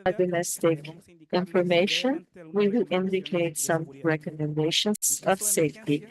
the domestic information, we will indicate some recommendations of safety.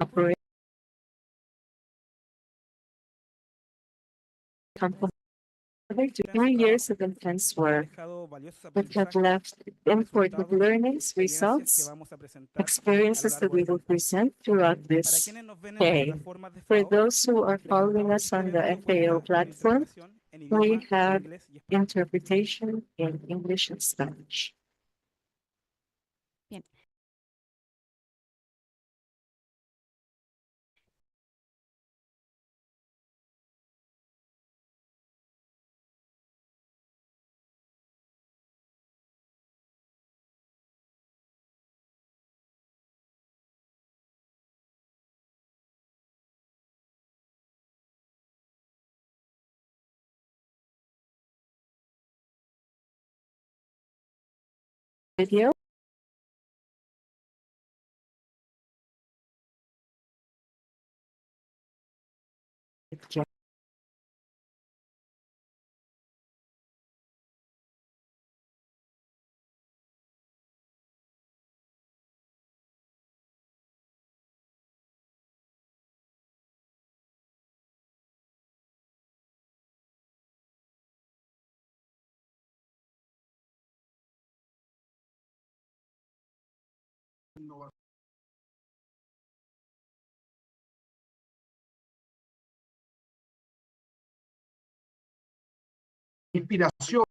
Operate company to 3 years of intense work that have left important learnings, results, experiences that we will present throughout this day. For those who are following us on the FAO platform, we have interpretation in English and Spanish. Video. Inspiración.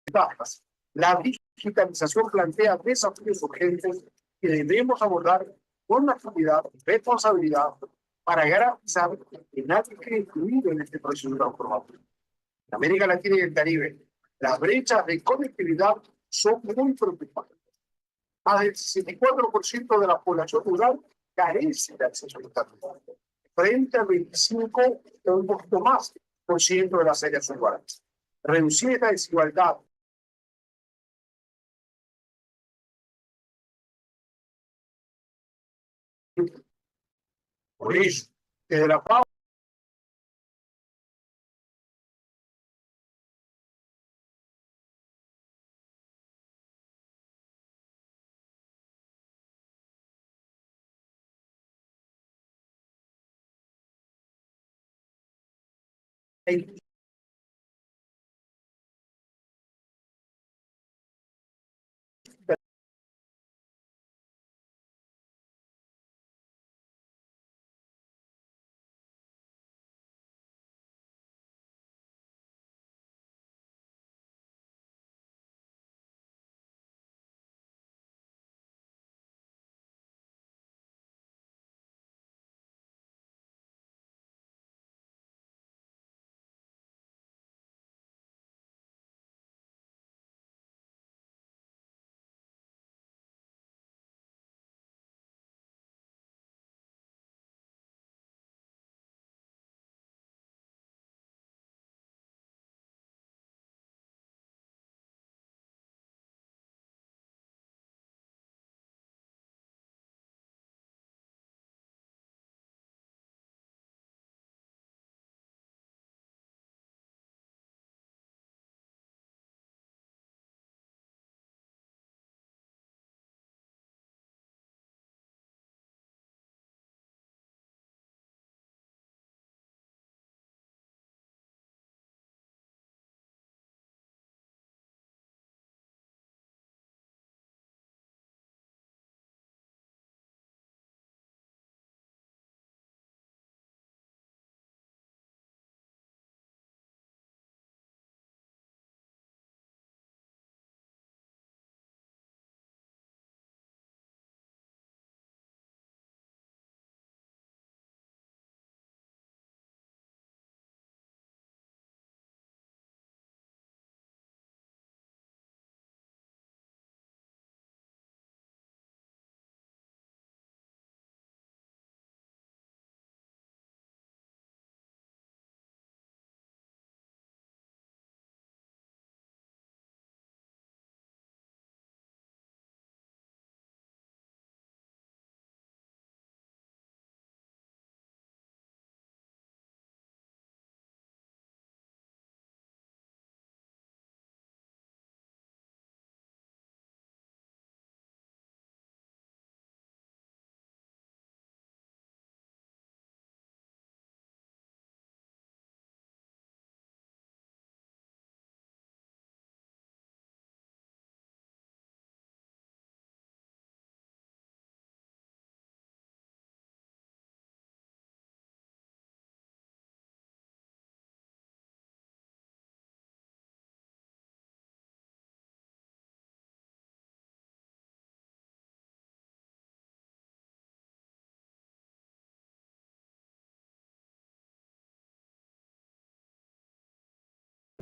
Etapas. La digitalización plantea desafíos urgentes que debemos abordar con actividad y responsabilidad para garantizar que nadie quede incluido en este proceso transformador. En América Latina y el Caribe, las brechas de conectividad son muy preocupantes. Más del 64% de la población rural carece de acceso a Internet, frente al 25 o un poquito más por ciento de las áreas urbanas. Reducir esta desigualdad por eso, desde la FAO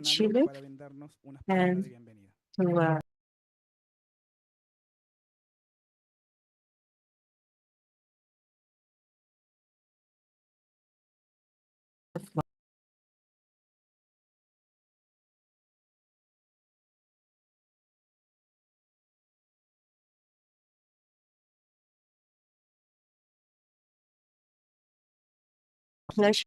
Chile and to pleasure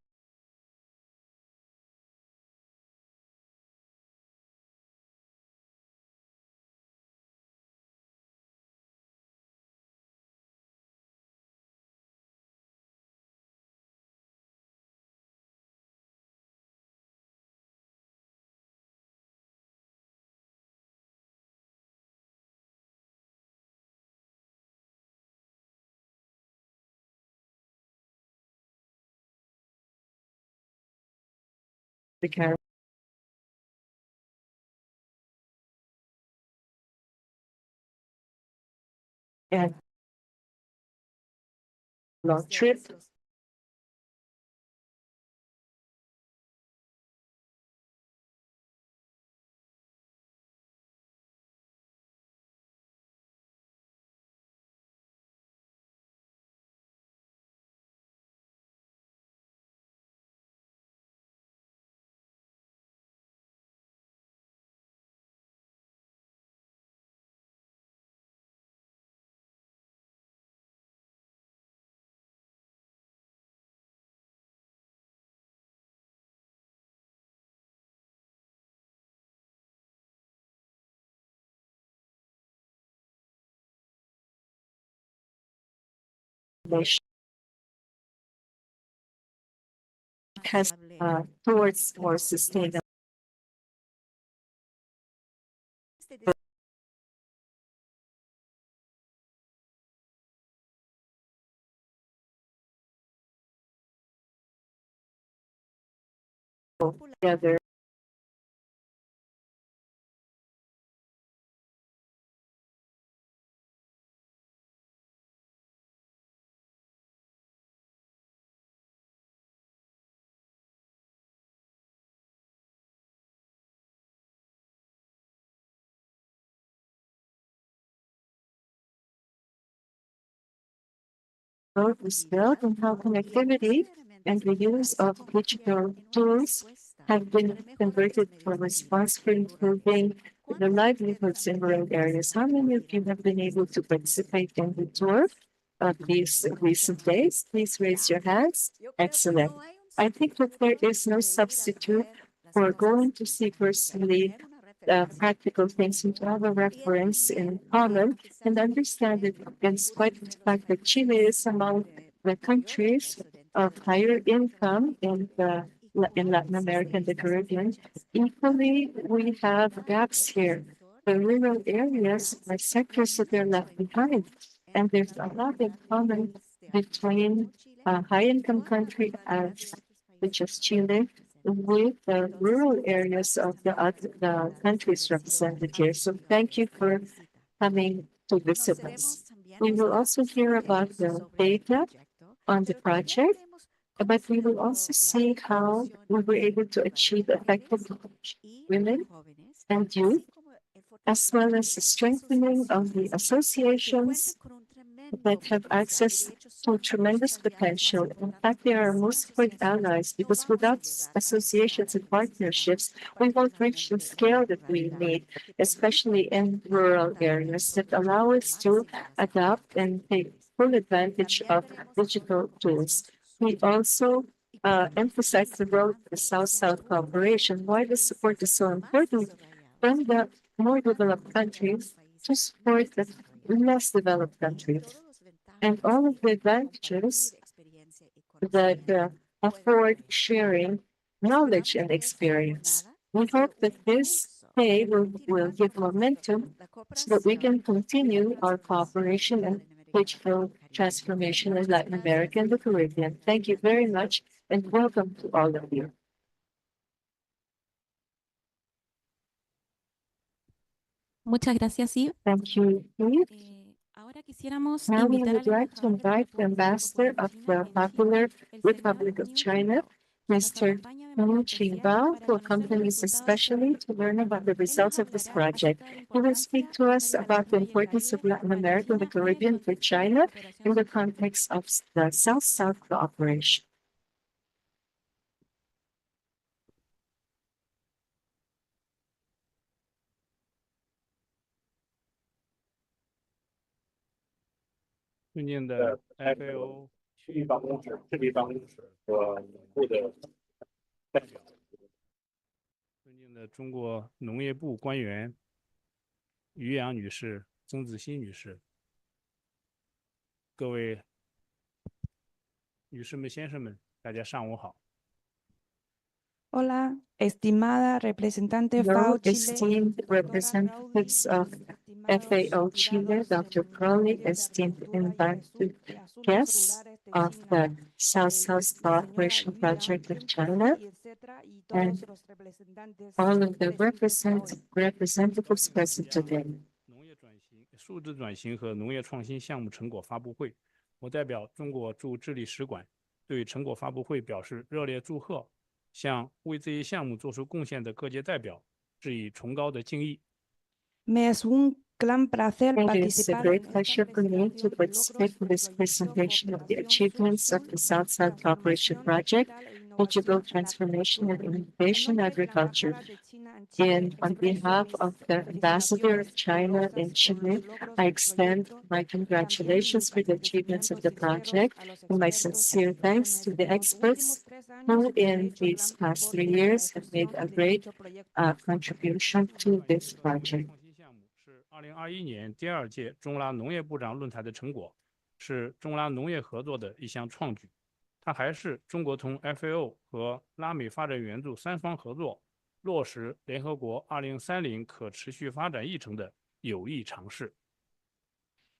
the Caribbean long trip nation has towards more sustainable together road is built and how connectivity and the use of digital tools have been converted for response for improving the livelihoods in rural areas. How many of you have been able to participate in the tour of these recent days? Please raise your hands. Excellent. I think that there is no substitute for going to see personally practical things and to have a reference in common and understand that in spite of the fact that Chile is among the countries of higher income in Latin America and the Caribbean, equally we have gaps here. The rural areas are sectors that are left behind, and there's a lot in common between a high-income country as such as Chile with the rural areas of the countries represented here. So thank you for coming to visit us. We will also hear about the data on the project, but we will also see how we were able to achieve effective women and youth, as well as the strengthening of the associations that have access to tremendous potential. In fact, they are our most important allies because without associations and partnerships, we won't reach the scale that we need, especially in rural areas that allow us to adapt and take full advantage of digital tools. We also emphasize the role of the South-South cooperation. Why the support is so important from the more developed countries to support the less developed countries and all of the advantages that afford sharing knowledge and experience. We hope that this day will give momentum so that we can continue our cooperation and digital transformation in Latin America and the Caribbean. Thank you very much and welcome to all of you. Muchas gracias, Eve. Thank you, Eve. Ahora quisiéramos Now we invitar would al like to invite the ambassador of the Popular Republic of China, Mr. Chiba, who accompanies especially to learn about the results of this project. He will speak to us about the importance of Latin America and the Caribbean for China in the context of the South-South cooperation. 尊敬的 FAO 区域办公室、治理办公室和本部的代表，尊敬的中国农业部官员于洋女士、曾子欣女士，各位女士们、先生们，大家上午好。Hola, estimada representante Hello, FAO Chile, esteemed representatives of FAO Chile, Dr. Crowley, esteemed invited guests of the South-South Cooperation Project of China, and all of the representatives present today. 农业转型、数字转型和农业创新项目成果发布会，我代表中国驻智利使馆对成果发布会表示热烈祝贺，向为这一项目做出贡献的各界代表致以崇高的敬意。Me es un gran placer It is a participar great en esta pleasure for me to presentación de participate in logros this del proyecto presentation of the Cooperación achievements of the Sur-Sur, South-South Cooperation Transformación Project, Digital e Digital Innovación en la Transformation and Agricultura. En Innovation nombre de la Agriculture. Embajada de China en Chile, On expreso behalf mis of the Ambassador of felicitaciones China in calurosas por los Chile, logros I del extend proyecto my y también congratulations for mis the achievements of agradecimientos the sinceros project a los and my expertos sincere thanks to the en los últimos experts 3 años who que han in hecho these gran past 3 aporte en la years have made ejecución a de great dicho proyecto. contribution 数字 to 转 this 型和农业 project. 创新项目是2021年第2届中拉农业部长论坛的成果，是中拉农业合作的一项创举。它还是中国同 FAO 和拉美发展援助3方合作落实联合国2030可持续发展议程的有益尝试。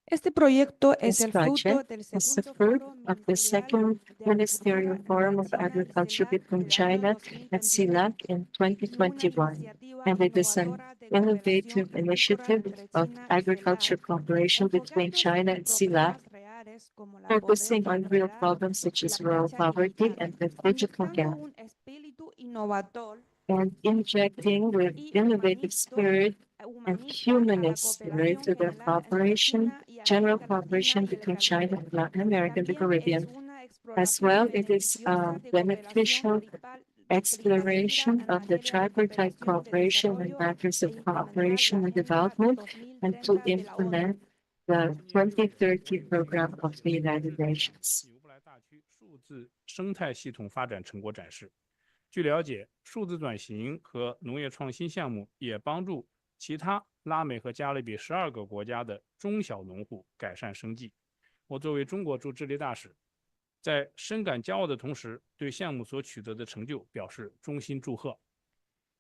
Este proyecto es This el fruto project del is the segundo fruit foro of the ministerial second de Ministerial Agricultura Forum of China Agriculture CELAC between del año China and 2021 CELAC in y una 2021, iniciativa and it is an innovadora de cooperación innovative agrícola initiative entre of China y agriculture CELAC, cooperation between enfocados China en and CELAC, problemas reales como la focusing pobreza on real rural problems such y la as rural brecha poverty digital, and the digital inyectando gap, un espíritu innovador and injecting with y innovative spirit and humanista a la humanist spirit cooperación to the general entre cooperation, China y general América Latina cooperation y el between China Caribe. and Latin America and the También es Caribbean. una As exploración well, it is a beneficiosa de cooperación beneficial tripartita exploration en of the materia de tripartite cooperación de cooperation in desarrollo matters e of implementar la cooperation and Agenda development and to 2030 de la ONU. implement the 2030 program of the United Nations. 纽布莱大区数字生态系统发展成果展示。据了解，数字转型和农业创新项目也帮助其他拉美和加勒比12个国家的中小农户改善生计。我作为中国驻智利大使，在深感骄傲的同时，对项目所取得的成就表示衷心祝贺。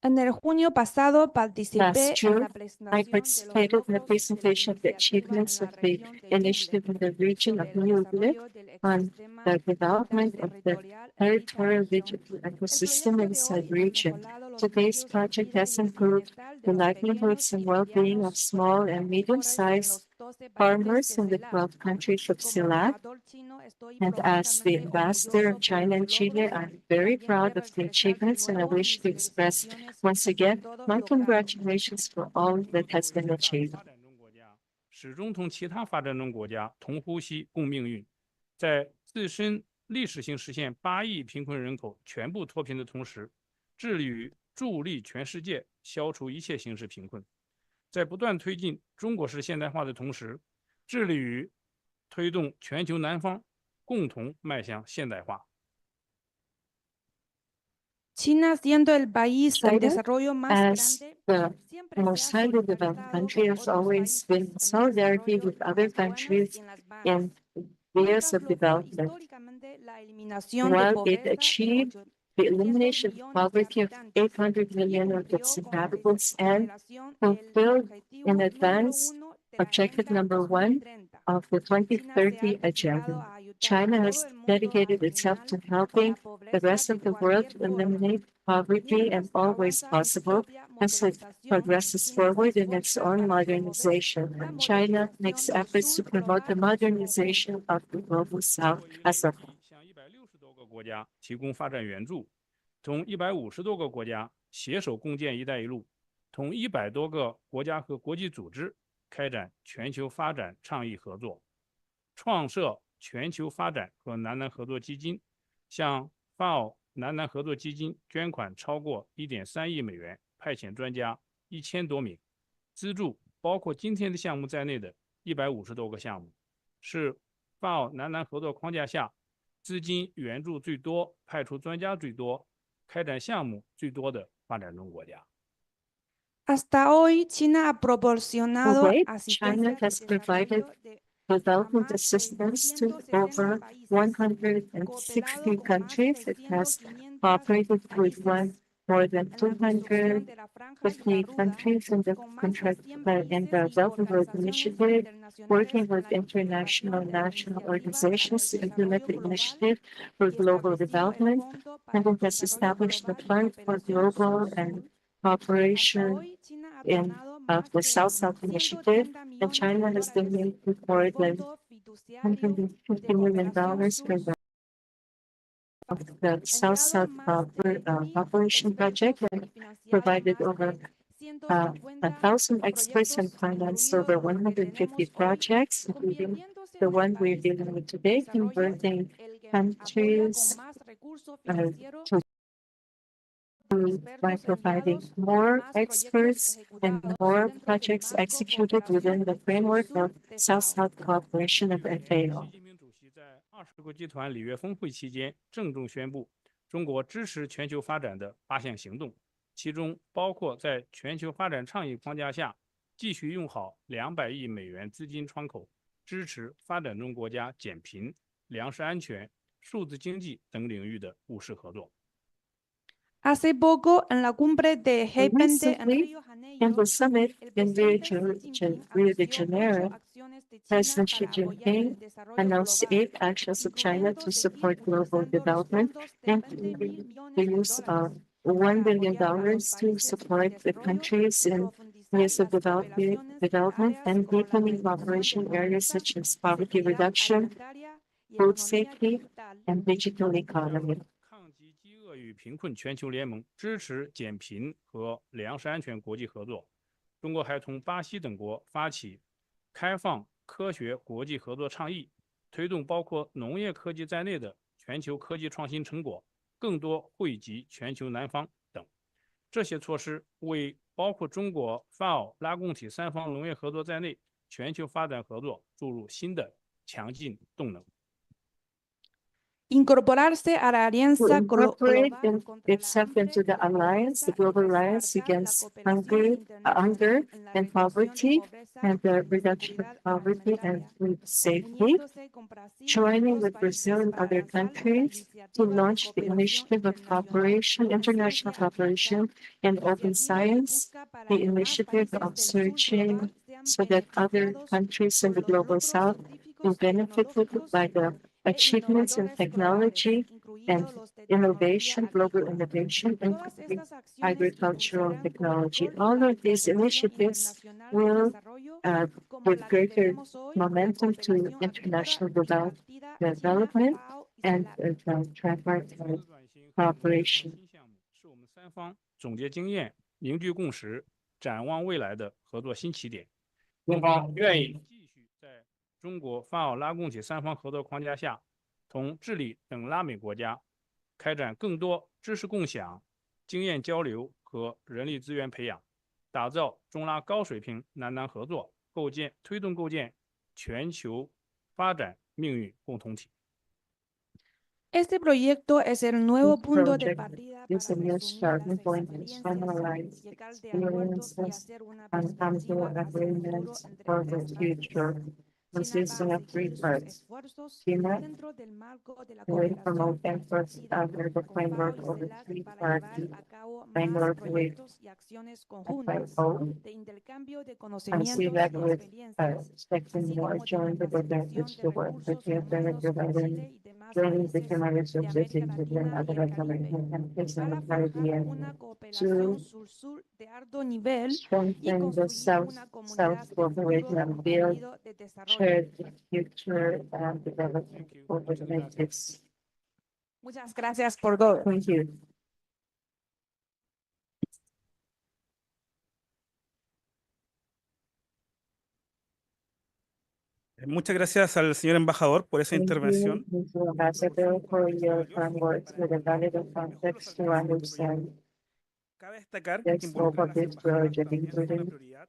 En el junio pasado participé Last en June, la I presentación de los participated in the logros presentation of the de la iniciativa achievements en la of the región de initiative in the region of sobre el Ñuble desarrollo del on ecosistema the digital development of the territorial en dicha territorial región. digital El ecosystem proyecto in de said hoy ha region. mejorado los Today's medios de project vida has y el improved bienestar de the los livelihoods pequeños and y well-being of medianos small and agricultores en medium-sized los 12 países farmers de in the CELAC. 12 countries of Como CELAC. embajador chino estoy And as the profundamente ambassador of orgulloso por China los and Chile, logros. I'm very También proud quiero of the expresar de achievements, and I nuevo wish to mis express felicitaciones once por again todo my logrado. congratulations for all that has been 作为大 achieved. 发展中国家，始终同其他发展中国家同呼吸共命运，在自身历史性实现8亿贫困人口全部脱贫的同时，致力于助力全世界消除一切形式贫困，在不断推进中国式现代化的同时，致力于推动全球南方共同迈向现代化。 China, siendo el país en China, desarrollo más as grande, the siempre se most ha highly developed solidarizado country, con has otros always países been in en el solidarity desarrollo with y en other las buenas countries y en las in malas. years Mientras of logró development, históricamente la eliminación de while it pobreza de achieved the 800 elimination of millones de poverty of habitantes 800 y million of cumplió its con la inhabitants and aceleración del fulfilled in objetivo número advance 1 de la objective Agenda number 1 2030. of the China se ha 2030 dedicado agenda. a ayudar a China todo has el mundo a dedicated itself eliminar to con helping la the pobreza rest de of the world cualquier to forma. eliminate poverty in Mientras all ways avanza en su possible propia as it modernización, progresses China se forward in its esfuerza own para promover la modernization. China makes modernización del efforts to sur promote the global en su modernization conjunto. of the global 中 south 国已累 as a 计向160多个国家提供发展援助，同150多个国家携手共建“一带一路”，同100多个国家和国际组织开展全球发展倡议合作，创设全球发展和南南合作基金，向FAO南南合作基金捐款超过1.3亿美元，派遣专家1000多名，资助包括今天的项目在内的150多个项目，是FAO南南合作框架下资金援助最多、派出专家最多、开展项目最多的发展中国家。Hasta hoy, China ha To proporcionado date, China asistencia has de provided desarrollo de development más de assistance to 160 over países, 160 cooperado con más de countries. It 300 has 500 cooperated with países more than en la construcción de la franja y la 250 ruta, countries in the con más de contract 100 in países the y Belt and Road organizaciones Initiative, internacionales working con with la international implementación de la national iniciativa para organizations to el implement the desarrollo global initiative for y global establecido el development, Fondo para and el it has Desarrollo established the Global y Fund for Cooperación Global and Sur-Sur. Hasta Cooperation hoy, China ha in donado of más the de South-South Initiative, 180 and millones de China has dólares donated al more than Fondo Fiduciario $150 de million Cooperación for the enviado South-South más de 1000 Operation Project, expertos y and financiado provided más over de 150 1,000 experts and proyectos, financed incluidos over los que 150 tenemos hoy, projects, including convirtiéndose the en el one we're país dealing en with today, desarrollo converting el que apoya con countries más recursos uh, financieros to by expertos providing enviados y more más proyectos experts and ejecutados more dentro del projects marco executed Cooperación within the framework of Sur-Sur de FAO. South-South Cooperation of 去年，习 FAO. 近平主席在20国集团里约峰会期间郑重宣布，中国支持全球发展的8项行动，其中包括在全球发展倡议框架下，继续用好200亿美元资金窗口，支持发展中国家减贫、粮食安全、数字经济等领域的务实合作。Hace poco, en la cumbre de G20 en Recently, Río in Janeiro, the summit el in Rio presidente Xi de Jinping Rio de anunció 8 Janeiro, acciones de China President Xi para apoyar el Jinping desarrollo announced global, 8 actions of China incluyendo to seguir support global utilizando los development, fondos de 20 mil including the millones de use of dólares $1 para billion apoyar a los to países en support the desarrollo countries y in profundizar years of las cooperaciones en development áreas and como la deepening reducción de cooperation areas pobreza, such as poverty seguridad reduction, alimentaria y food economía safety, digital. and digital economy. 抗击饥饿与贫困全球联盟支持减贫和粮食安全国际合作。中国还同巴西等国发起开放科学国际合作倡议，推动包括农业科技在内的全球科技创新成果更多惠及全球南方等。这些措施为包括中国、FAO、拉贡体3方农业合作在内全球发展合作注入新的强劲动能。Incorporarse a la To alianza incorporate global contra la itself hambre into y the la alliance, the pobreza y global alliance descartar la against cooperación hunger internacional en la and reducción de poverty, pobreza and the y reduction of seguridad poverty and alimentaria, food safety, uniéndose con Brasil y joining otros with Brazil países and para other lanzar la countries to iniciativa de launch the cooperación initiative of cooperation, en international ciencia aplicada, cooperation in open iniciativa que science, busca para the que más initiative países of del sur global searching sean so that other beneficiados countries in por the los global logros south will científicos, benefit tecnológicos by the e achievements in innovadores globales, technology and incluidos los de tecnología innovation, global agrícola. innovation, Todas including estas acciones agricultural impulsarán con el technology. rol de All la of these cooperación initiatives internacional de will desarrollo, uh, como give la que greater tenemos hoy, la momentum to cooperación agrícola international tripartida development China-FAO y and CELAC. tripartite 数字转型和农业创 cooperation. 新项目是我们3方总结经验、凝聚共识、展望未来的合作新起点。中方愿意继续在中国、FAO、拉贡体3方合作框架下，同智利等拉美国家开展更多知识共享、经验交流和人力资源培养，打造中拉高水平南南合作，推动构建全球发展命运共同体。Este proyecto es el nuevo This punto de project partida is para a new resumir las starting point and experiencias, summarize llegar de acuerdos y experiences hacer una and come to perspectiva hacia el futuro agreements entre for the 3 future, países. China va consisting a of 3 seguir sus parts. esfuerzos China dentro del marco de la will cooperación promote efforts tripartita under the con FAO framework y of the CELAC para llevar three-party a cabo más framework with proyectos y acciones conjuntas FIO de intercambio de and see conocimientos that y with experiencias, expecting así more como de joint with the capacitación benefits de to work with recursos the humanos con providing Chile y demás joining the países human de resources América within Latina other y el Latin Caribe American countries and para the forjar Caribbean una to cooperación sur-sur de alto nivel y strengthen the construir una comunidad South de futuro cooperation and build compartido de desarrollo. shared future and development Thank you. over Muchas the next gracias. Muchas gracias por todo. Thank you. Muchas gracias al señor embajador por esa Thank you, intervención. Mr. Ambassador, for your kind words with a valid Nos dio context los to alcances del understand proyecto. Cabe destacar the que scope involucrar of a las this embajadas project, también es una including prioridad,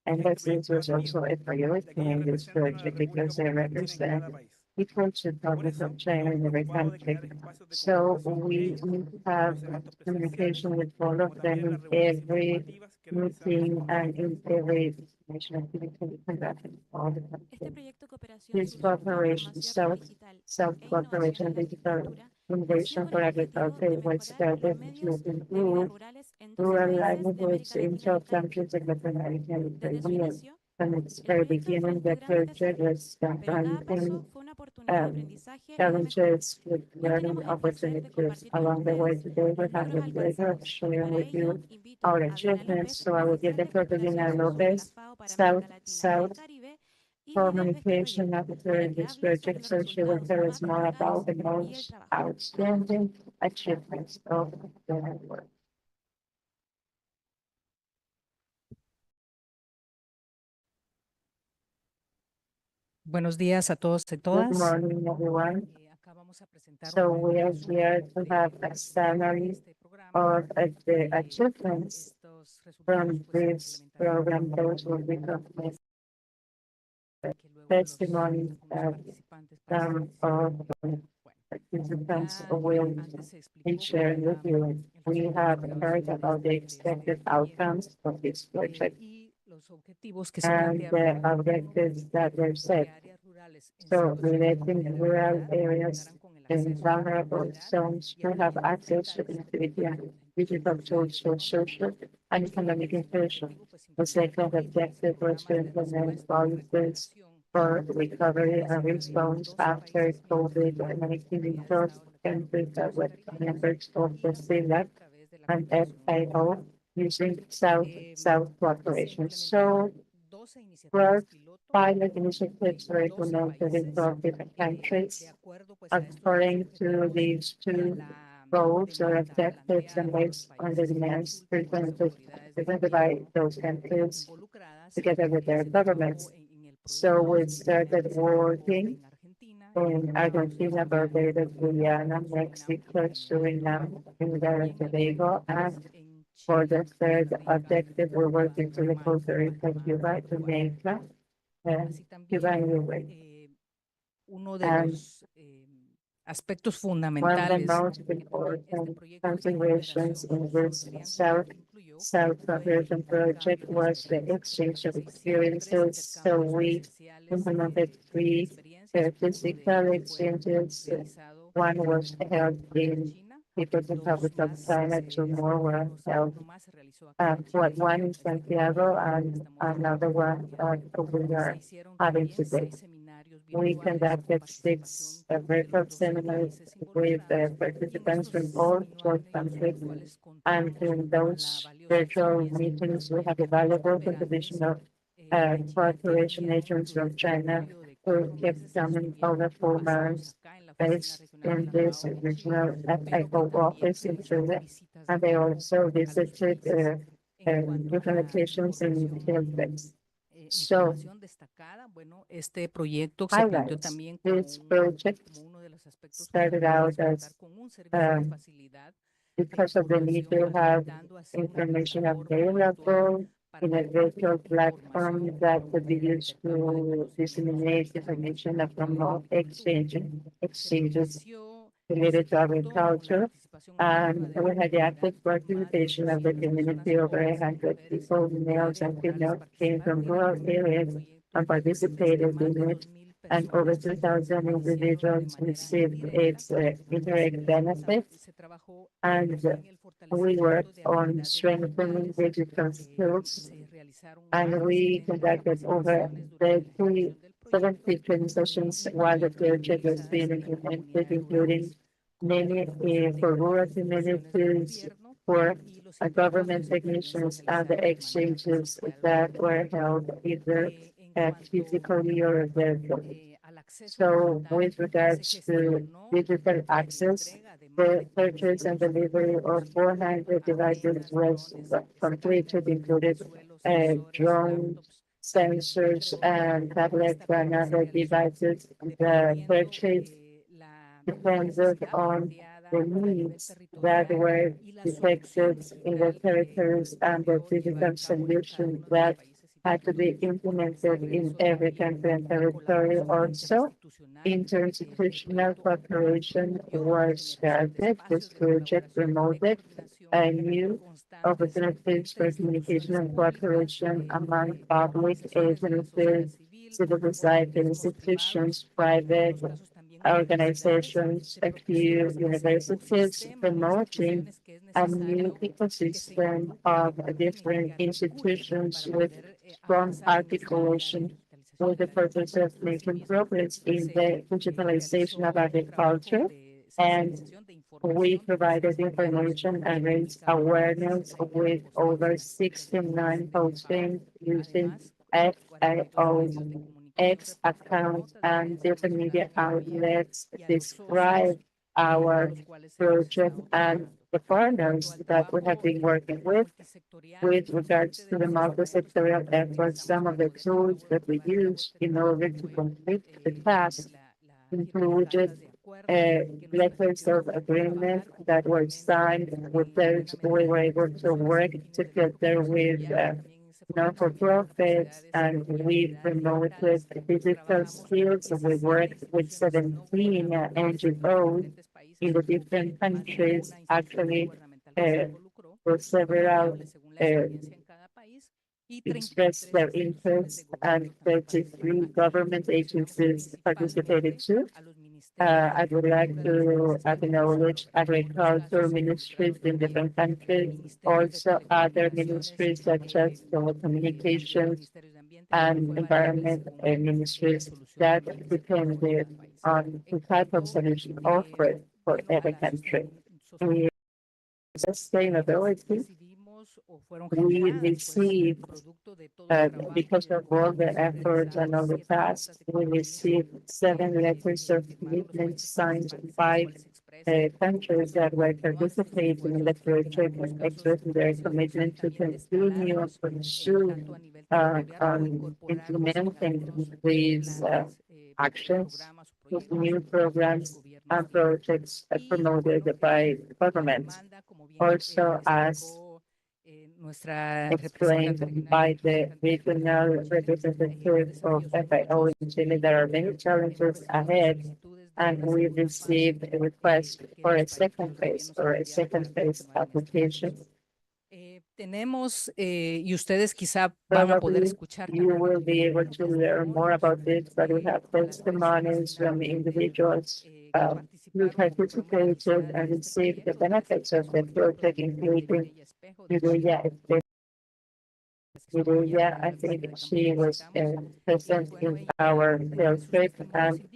ya que este embassies proyecto was es mío, also a priority ya que ellas in this representan a la project República because they Popular China en represent cada país. equal to Por Republic eso, of China nos hemos in every preocupado de country. crear espacios de So comunicación con we ellas, need to tanto en have los eventos presenciales communication with all como of them también en las in reuniones every informativas que realizamos meeting con and ellas. in every information activity we conduct in all the Este countries. proyecto de cooperación This surgió de cooperation, información digital e innovación self-cooperation, en la digital agricultura, nació innovation con for el objetivo agriculture de was mejorar los started medios to de vida improve rurales en 12 rural países de livelihoods América in Latina y 12 el Caribe. countries in Latin America and the Desde su Caribbean. inicio, From its el very proyecto beginning, enfrentó the grandes project desafíos, was pero cada confronting paso fue una oportunidad de aprendizaje y de mejora. challenges with Hoy learning tenemos el placer de opportunities compartir con along the way. ustedes Today, we los have logros the pleasure of alcanzados. sharing Para with ello, you invito our a Adriana achievements. López, So I will give the oficial de floor to cooperación Dina sur de la Lopez, FAO para América Latina y el South Caribe y líder de este communication proyecto, officer para in que this hable sobre project. los So she will resultados tell us más more about destacados the y el most trabajo. outstanding achievements of the network. Buenos días a todos y Good todas. morning, everyone. Acá vamos a presentar So un we are resumen here to de have a summary este programa. of the achievements Estos resultados from pues se this implementarán program. Those will be completed que luego testimonies that algunos participantes some participen. of the participants Ya will antes se be explicó cuál sharing with era you. el We resultado have esperado heard about the de este expected proyecto outcomes of this project y los objetivos que se and plantearon the fueron objectives that were set. que áreas rurales en So situación de relating rural vulnerabilidad areas contaran con el in acceso a la vulnerable conectividad zones y to have herramientas access to digitales connectivity para and implementar sus digital tools for funciones. social and economic El segundo inclusion. objetivo, pues, The implementar second políticas y objective was to programas de implement respuesta y policies recuperación for recovery and específicamente en response 12 after países miembros del COVID Grupo and de including Comunidad de those Estados countries that Latinoamericanos y were Caribeños members of y the apoyar CELAC a través de la and cooperación FAO using South-South Se cooperation. So implementaron 12 iniciativas 12 piloto pilot initiatives en were 12 implemented in países 12 different de countries acuerdo pues a estos dos according to objetivos these y a two la goals or demanda objectives and planteada por los based on the países que demands consultan con las autoridades de presented by gobierno those countries involucradas. together with their Se trabajó governments. en el So proyecto we desde started inicialmente se trabajó working en Argentina, en in Barbados, Argentina, Costa Rica, Barbados, Guyana, Guyana, Surinam y Mexico, Trinidad y Suriname, Tobago. Trinidad Y and en el segundo, Tobago, pues and en for Chile, the Costa third Rica, objective, we're Cuba, working to the Panamá, Costa Rica, Guatemala Cuba, y Uruguay. Jamaica, and Así Cuba también and Uruguay. uno de And los aspectos one of the fundamentales most que también este important proyecto de considerations cooperación in sur this triangular incluyó South fue el Cooperation project intercambio de was the experiencias. exchange of Se hicieron tres experiences. So intercambios we presenciales implemented de three experiencias. Uno de physical ellos fue exchanges. realizado One en was held in China. People's Dos Republic of más China, two more were held, uno más se realizó acá en Chile, one in este que estamos, Santiago del que and estamos another one desarrollando. we Se are hicieron having también today. 6 seminarios We virtuales con conducted participación 6 de los virtual 12 seminars países with involucrados y en participants estos from all 12 seminarios countries. virtuales And contamos in con la those valiosa virtual experiencia de meetings, los we have a países valuable cooperantes contribution of de China que cooperation vinieron agents from durante un China periodo de who 4 kept meses, coming over estuvieron 4 months basados acá en la oficina based regional de in la this FAO en Chile, regional pero que FAO también office in realizaron Chile. visitas de And they campo also a los visited países. En cuanto a different la locations in información field base. So, información destacada, bueno, este proyecto se planteó highlights. también This project como uno de los aspectos started fundamentales out contar as con un servicio de um, facilidad de because of the need información, to have habilitando así una information plataforma virtual available para in a compartir virtual platform información that could be y el used intercambio de to conocimientos disseminate relacionados information al from tema de all agricultura. Se exchanges propició y se related to contó con la agriculture. participación activa And de la we had the comunidad. active Más de participation of the 800 personas, community. Over hombres y 100 mujeres people, de males áreas and rurales, females, came from participaron rural directamente en el areas proyecto. and Desde participated más de in it. 2.000 And over personas 2,000 hicieron de individuals manera received indirecta. its indirect benefits. Se trabajó And en el we fortalecimiento worked de on habilidades strengthening digitales. digital skills, Se realizaron and más de we 70 conducted over capacitaciones durante la the ejecución del proyecto, 70 training sessions while the incluyendo project was realizadas being en implemented, comunidades including rurales, con many técnicos for de rural las instituciones de communities, gobierno for y los government intercambios de experiencias technicians, and the realizados de manera exchanges presencial o that were virtual. held either En cuanto physically or virtually. al acceso So digital, with se regards to gestionó digital la access, entrega de más the de purchase and 400 delivery of equipos, 400 devices antenas, was drones, completed, escáneres, included suelos, sensores, drones, laptops, sensors and tablets and other devices. The purchase depended on the needs that were detected in the territories and the digital solution that had to be implemented in every country and territory. Also, interinstitutional cooperation was started, this project promoted a new opportunities for communication and cooperation among public agencies, civil society institutions, private organizations, a few universities, promoting a new ecosystem of different institutions with strong articulation with the purpose of making progress in the digitalization of agriculture. And we provided information and raised awareness with over 69 postings using FAO's X accounts and different media outlets describe our project and the partners that we have been working with regards to the multi-sectorial efforts. Some of the tools that we use in order to complete the task included letters of agreement that were signed with those we were able to work together with non-for-profits, and we promoted digital skills. We worked with 17 NGOs in the different countries, actually for several expressed their interest, and 33 government agencies participated too. I would like to acknowledge agriculture ministries in different countries, also other ministries such as telecommunications and environment ministries that depended on the type of solution offered for every country. In sustainability, we received, because of all the efforts and all the tasks, we received 7 letters of commitment signed by countries that were participating in the project, expressing their commitment to continue and pursue implementing these actions with new programs and projects promoted by government. Also, as explained by the regional representative of FAO in Chile, there are many challenges ahead, and we received a request for a second phase or a second phase application. Y ustedes quizá van a poder Probably escuchar you también will be able to learn more about this, but we have testimonies from individuals who participated and received the benefits of the project, including Julia. Julia, I think she was present in our field trip, and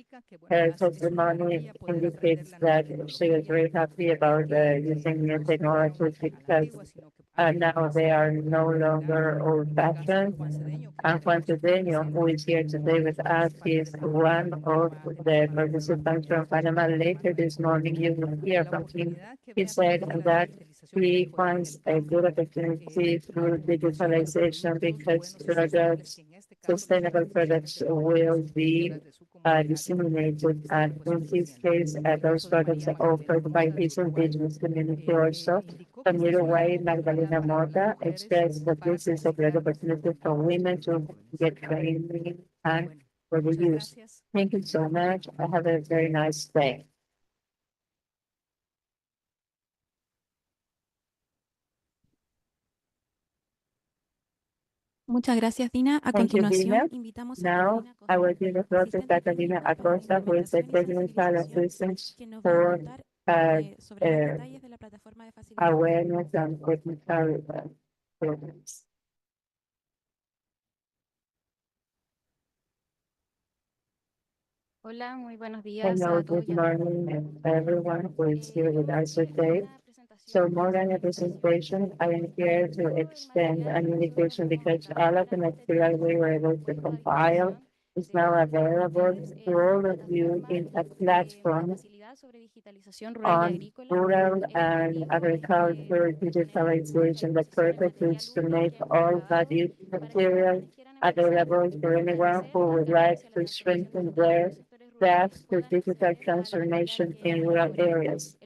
her testimony indicates that she was very happy about using new technologies because now they are no longer old-fashioned. And Juan Cedeño, who is here today with us, he is one of the participants from Panama. Later this morning, you will hear from him. He said that he finds a good opportunity through digitalization because products, sustainable products will be disseminated. And in this case, those products are offered by his indigenous community also. From Uruguay, Magdalena Mota expressed that this is a great opportunity for women to get training and for the use. Thank you so much. Have a very nice day. Muchas gracias, Dina. A Thank you, continuación, Dina. invitamos a Now, Catalina I Acosta, will give the floor to asistente Catalina técnica para Acosta, who is the implementación y technical facilitación, assistant que nos va a for contar uh, sobre los uh, detalles de la plataforma de facilitación. awareness and technical programs. Hola, muy buenos días Hello, a todos good y a todas. morning, everyone who is here with us today. So more than a presentation, I am here to extend an invitation because all of the material we were able to compile is now available to all of you in a platform on rural and agriculture digitalization that purposes to make all valued material available for anyone who would like to strengthen their path to digital transformation in rural areas.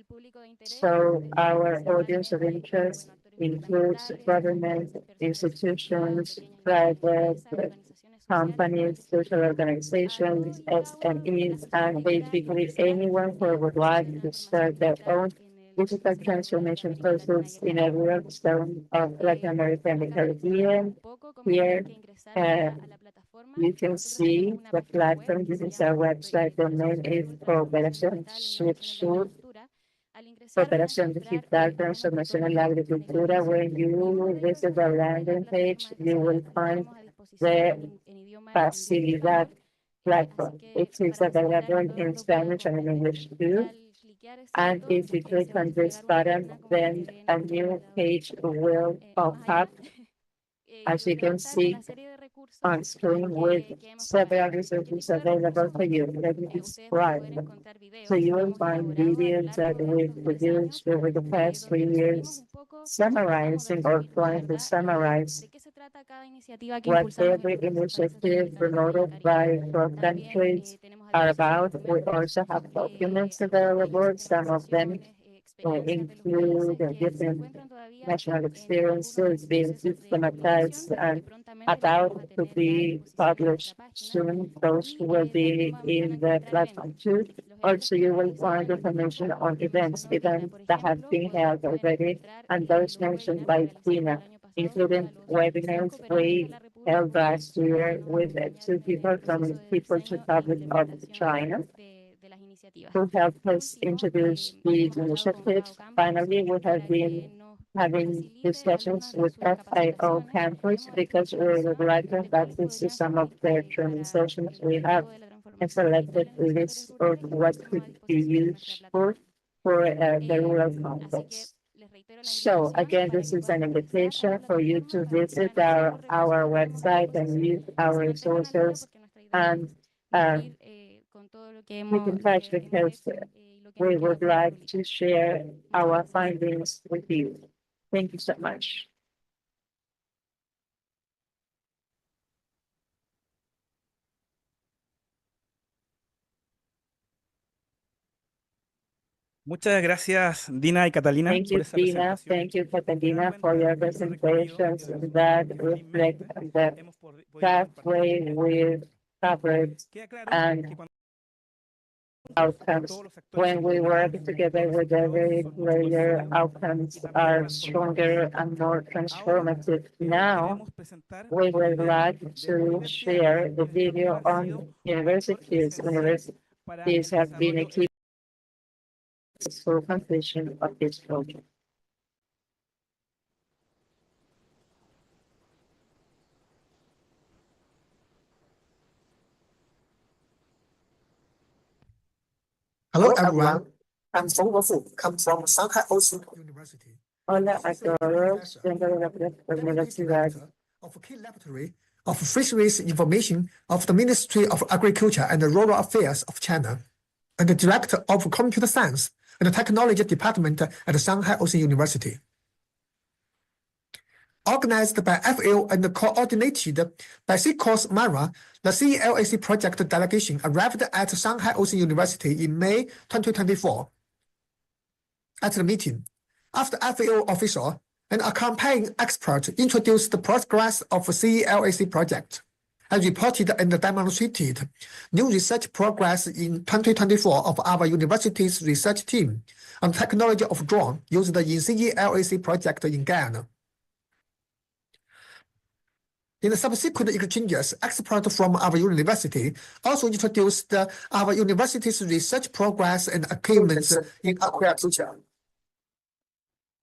So our audience of interest includes government, institutions, private companies, social organizations, SMEs, and basically anyone who would like to start their own digital transformation process in a rural zone of Latin America and the Caribbean. Here, you can see the platform. This is our website. The name is Cooperación Sur, Cooperación Digital Transformación en la Agricultura. When you visit the landing page, you will find the Facilidad platform. It is available in Spanish and in English too. And if you click on this button, then a new page will pop up, as you can see on screen, with several resources available for you. Let me describe them. So you will find videos that we've produced over the past 3 years, summarizing or trying to summarize what every initiative promoted by 12 countries are about. We also have documents available. Some of them include different national experiences being systematized and about to be published soon. Those will be in the platform too. Also, you will find information on events that have been held already, and those mentioned by Tina, including webinars we held last year with 2 people from People's Republic of China who helped us introduce these initiatives. Finally, we have been having discussions with FIO campus because we would like to practice some of their training sessions. We have a selected list of what could be useful for the rural context. So again, this is an invitation for you to visit our website and use our resources and keep in touch because we would like to share our findings with you. Thank you so much. Muchas gracias, Dina y Catalina, Thank por you, esa Dina. presentación. Thank you, Catalina, for your presentations that reflect the pathway we've covered and outcomes. When we work together with every player, outcomes are stronger and more transformative. Now, we would like to share the video on universities. Universities have been a key for completion of this project. Hello, everyone. I'm Feng Wefu, come from Shanghai Ocean University. Hola a todos, vengo de la universidad. Of key laboratory of fisheries information of the Ministry of Agriculture and Rural Affairs of China, and the director of computer science and the technology department at Shanghai Ocean University. Organized by FAO and coordinated by CCORS Mara, the CELAC project delegation arrived at Shanghai Ocean University in May 2024. At the meeting, after FAO official and a campaign expert introduced the progress of CELAC project, and reported and demonstrated new research progress in 2024 of our university's research team on technology of drone used in CELAC project in Guyana. In the subsequent exchanges, experts from our university also introduced our university's research progress and achievements in aquaculture,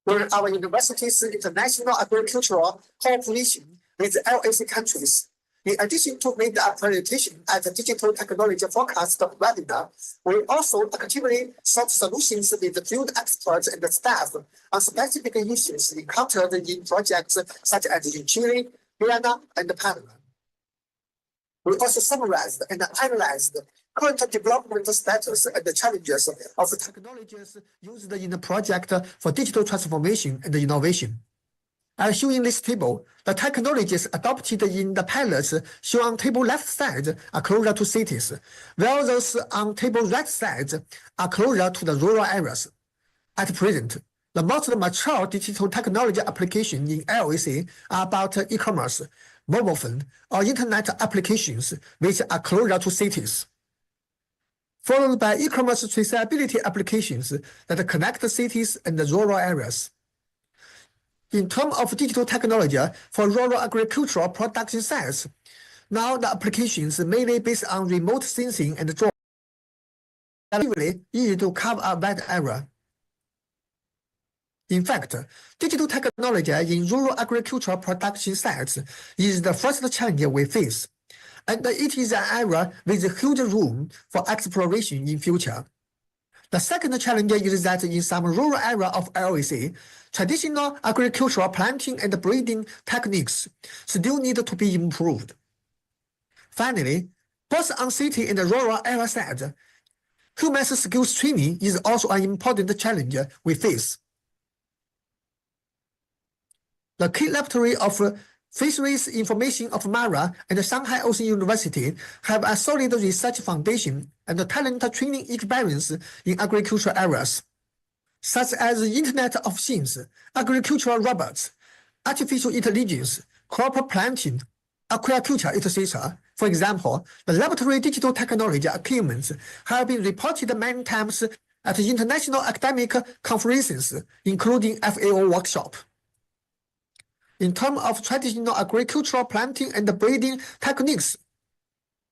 where our university's international agricultural cooperation with LAC countries. In addition to made the presentation at the Digital Technology Forecast webinar, we also actively sought solutions with the field experts and the staff on specific issues encountered in projects such as in Chile, Guyana, and Panama. We also summarized and analyzed current development status and the challenges of the technologies used in the project for digital transformation and innovation. As shown in this table, the technologies adopted in the pilots shown on table left side are closer to cities, while those on table right side are closer to the rural areas. At present, the most mature digital technology applications in LAC are about e-commerce, mobile phone, or internet applications which are closer to cities, followed by e-commerce traceability applications that connect cities and the rural areas. In terms of digital technology for rural agricultural production sites, now the applications mainly based on remote sensing and drone relatively easy to cover a wide area. In fact, digital technology in rural agricultural production sites is the first challenge we face, and it is an area with huge room for exploration in future. The second challenge is that in some rural areas of LAC, traditional agricultural planting and breeding techniques still need to be improved. Finally, both on city and rural area side, human skills training is also an important challenge we face. The key laboratory of Fisheries Information of Mara and Shanghai Ocean University have a solid research foundation and talent training experience in agricultural areas, such as the Internet of Things, agricultural robots, artificial intelligence, crop planting, aquaculture, etc. For example, the laboratory digital technology achievements have been reported many times at international academic conferences, including FAO workshop. In terms of traditional agricultural planting and breeding techniques,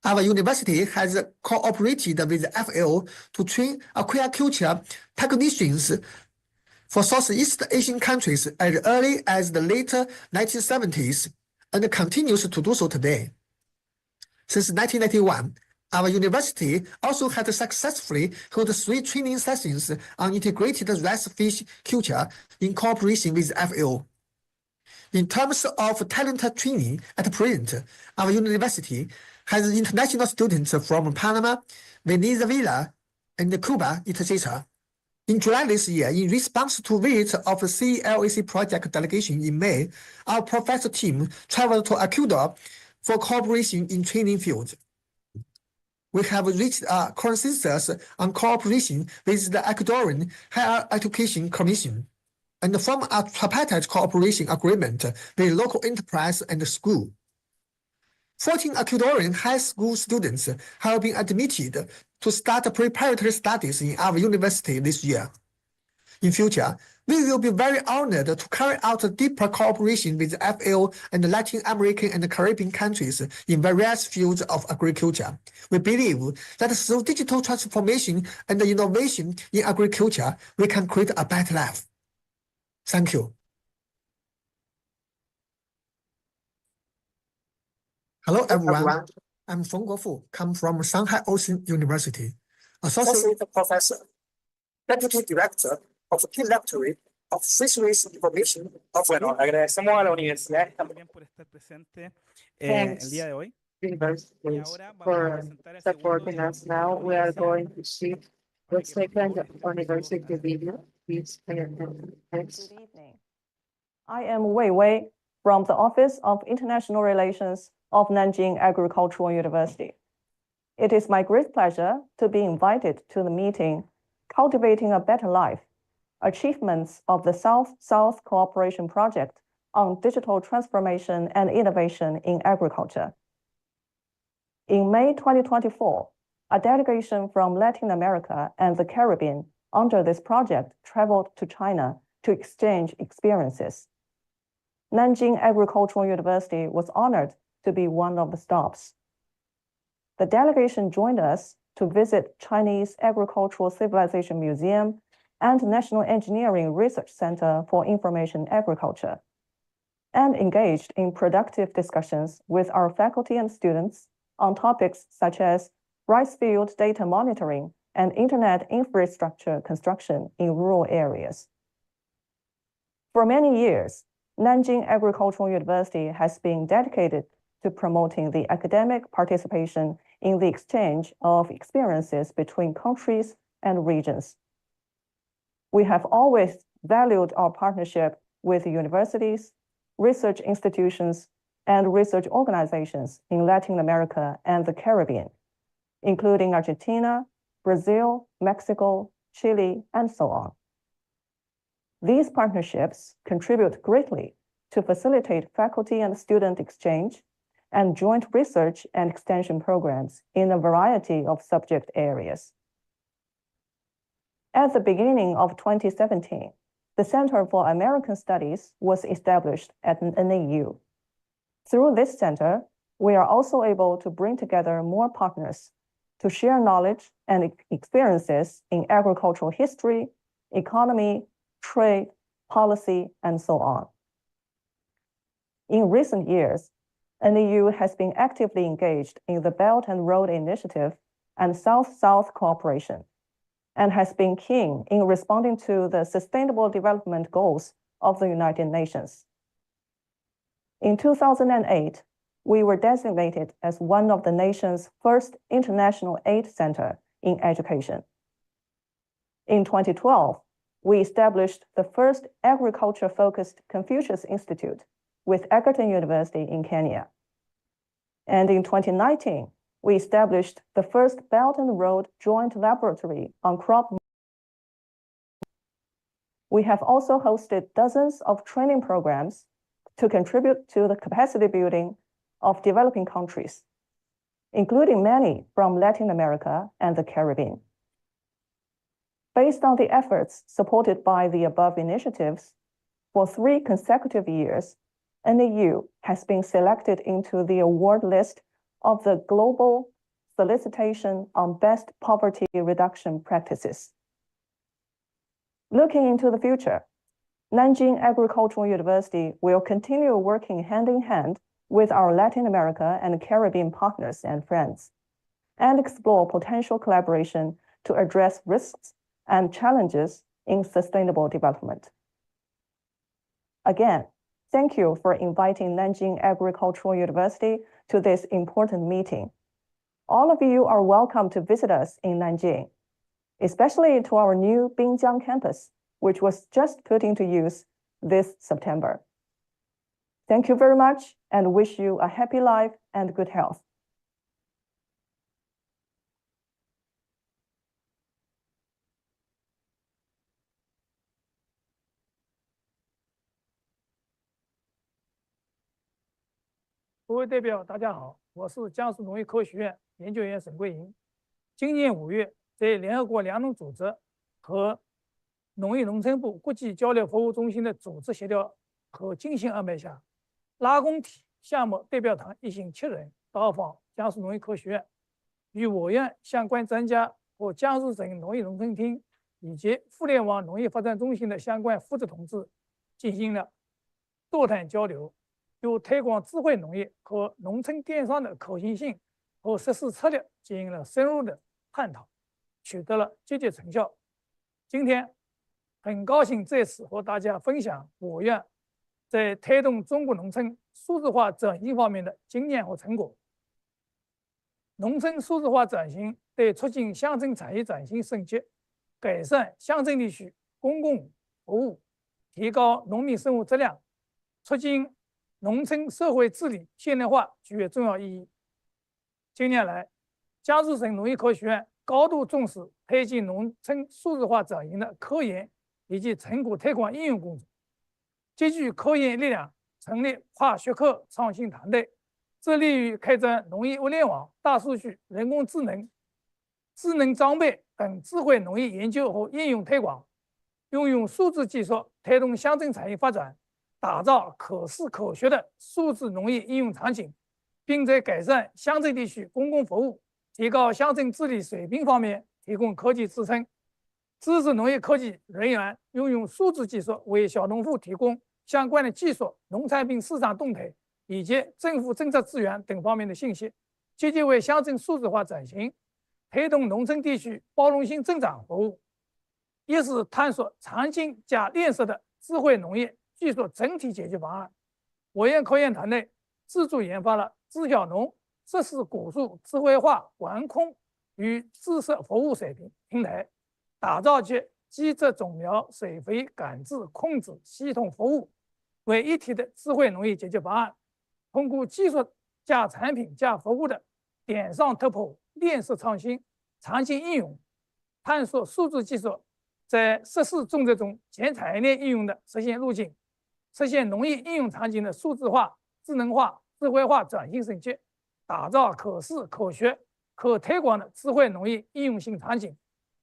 our university has cooperated with FAO to train aquaculture technicians for Southeast Asian countries as early as the late 1970s and continues to do so today. Since 1991, our university also has successfully held 3 training sessions on integrated rice fish culture in cooperation with FAO. In terms of talent training at present, our university has international students from Panama, Venezuela, and Cuba, etc. In July this year, in response to visit of the CLAC project delegation in May, our professor team traveled to Ecuador for cooperation in training fields. We have reached a consensus on cooperation with the Ecuadorian Higher Education Commission and form a tripartite cooperation agreement with local enterprise and school. 14 Ecuadorian high school students have been admitted to start preparatory studies in our university this year. In future, we will be very honored to carry out deeper cooperation with FAO and Latin American and Caribbean countries in various fields of agriculture. We believe that through digital transformation and innovation in agriculture, we can create a better life. Thank you. Hello, everyone. I'm Feng Guofu, come from Shanghai Ocean University, Associate Professor, Deputy Director of the Key Laboratory of Fisheries Information of Bueno, agradecemos a la universidad también por estar presente el día de hoy. Universities for supporting us. Now we are going to see the second university video. Please pay attention. Thanks. Good evening. I am Wei Wei from the Office of International Relations of Nanjing Agricultural University. It is my great pleasure to be invited to the meeting Cultivating a Better Life, Achievements of the South-South Cooperation Project on Digital Transformation and Innovation in Agriculture. In May 2024, a delegation from Latin America and the Caribbean under this project traveled to China to exchange experiences. Nanjing Agricultural University was honored to be one of the stops. The delegation joined us to visit Chinese Agricultural Civilization Museum and National Engineering Research Center for Information Agriculture, and engaged in productive discussions with our faculty and students on topics such as rice field data monitoring and internet infrastructure construction in rural areas. For many years, Nanjing Agricultural University has been dedicated to promoting the academic participation in the exchange of experiences between countries and regions. We have always valued our partnership with universities, research institutions, and research organizations in Latin America and the Caribbean, including Argentina, Brazil, Mexico, Chile, and so on. These partnerships contribute greatly to facilitate faculty and student exchange and joint research and extension programs in a variety of subject areas. At the beginning of 2017, the Center for American Studies was established at NAU. Through this center, we are also able to bring together more partners to share knowledge and experiences in agricultural history, economy, trade, policy, and so on. In recent years, NAU has been actively engaged in the Belt and Road Initiative and South-South cooperation, and has been keen in responding to the Sustainable Development Goals of the United Nations. In 2008, we were designated as one of the nation's first international aid center in education. In 2012, we established the first agriculture-focused Confucius Institute with Egerton University in Kenya. And in 2019, we established the first Belt and Road Joint Laboratory on crop. We have also hosted dozens of training programs to contribute to the capacity building of developing countries, including many from Latin America and the Caribbean. Based on the efforts supported by the above initiatives, for 3 consecutive years, NAU has been selected into the award list of the Global Solicitation on Best Poverty Reduction Practices. Looking into the future, Nanjing Agricultural University will continue working hand in hand with our Latin America and Caribbean partners and friends, and explore potential collaboration to address risks and challenges in sustainable development. Again, thank you for inviting Nanjing Agricultural University to this important meeting. All of you are welcome to visit us in Nanjing, especially to our new Binjiang campus, which was just put into use this September. Thank you very much and wish you a happy life and good health. 各位代表，大家好，我是江苏农业科学院研究员沈桂银。今年5月，在联合国粮农组织和农业农村部国际交流服务中心的组织协调和精心安排下，拉工体项目代表团一行7人到访江苏农业科学院，与我院相关专家和江苏省农业农村厅以及互联网农业发展中心的相关负责同志进行了座谈交流。 就推广智慧农业和农村电商的可行性和实施策略进行了深入的探讨，取得了积极成效。今天很高兴再次和大家分享我院在推动中国农村数字化转型方面的经验和成果。农村数字化转型对促进乡镇产业转型升级、改善乡镇地区公共服务、提高农民生活质量、促进 农村社会治理现代化具有重要意义。近年来，江苏省农业科学院高度重视推进农村数字化转型的科研以及成果推广应用工作，集聚科研力量，成立跨学科创新团队，致力于开展农业物联网、大数据、人工智能、智能装备等智慧农业研究和应用推广，运用数字技术推动乡镇产业发展。 打造可视可学的数字农业应用场景，并在改善乡镇地区公共服务、提高乡镇治理水平方面提供科技支撑，支持农业科技人员运用数字技术为小农户提供相关的技术、农产品市场动态以及政府政策资源等方面的信息，积极为乡镇数字化转型、推动农村地区包容性增长服务，一是探索长青加链式的智慧农业 技术整体解决方案，我院科研团队自主研发了知晓农实施果树智慧化管控与知识服务水平台，打造起基质种苗、水肥感知控制系统服务为一体的智慧农业解决方案，通过技术加产品加服务的点上突破、链式创新、场景应用，探索数字技术在实施种植中全产业链应用的实现路径，实现农业应用场景的数字化、智能化、智慧化转型升级，打造可视、可学、可推广的智慧农业应用性场景，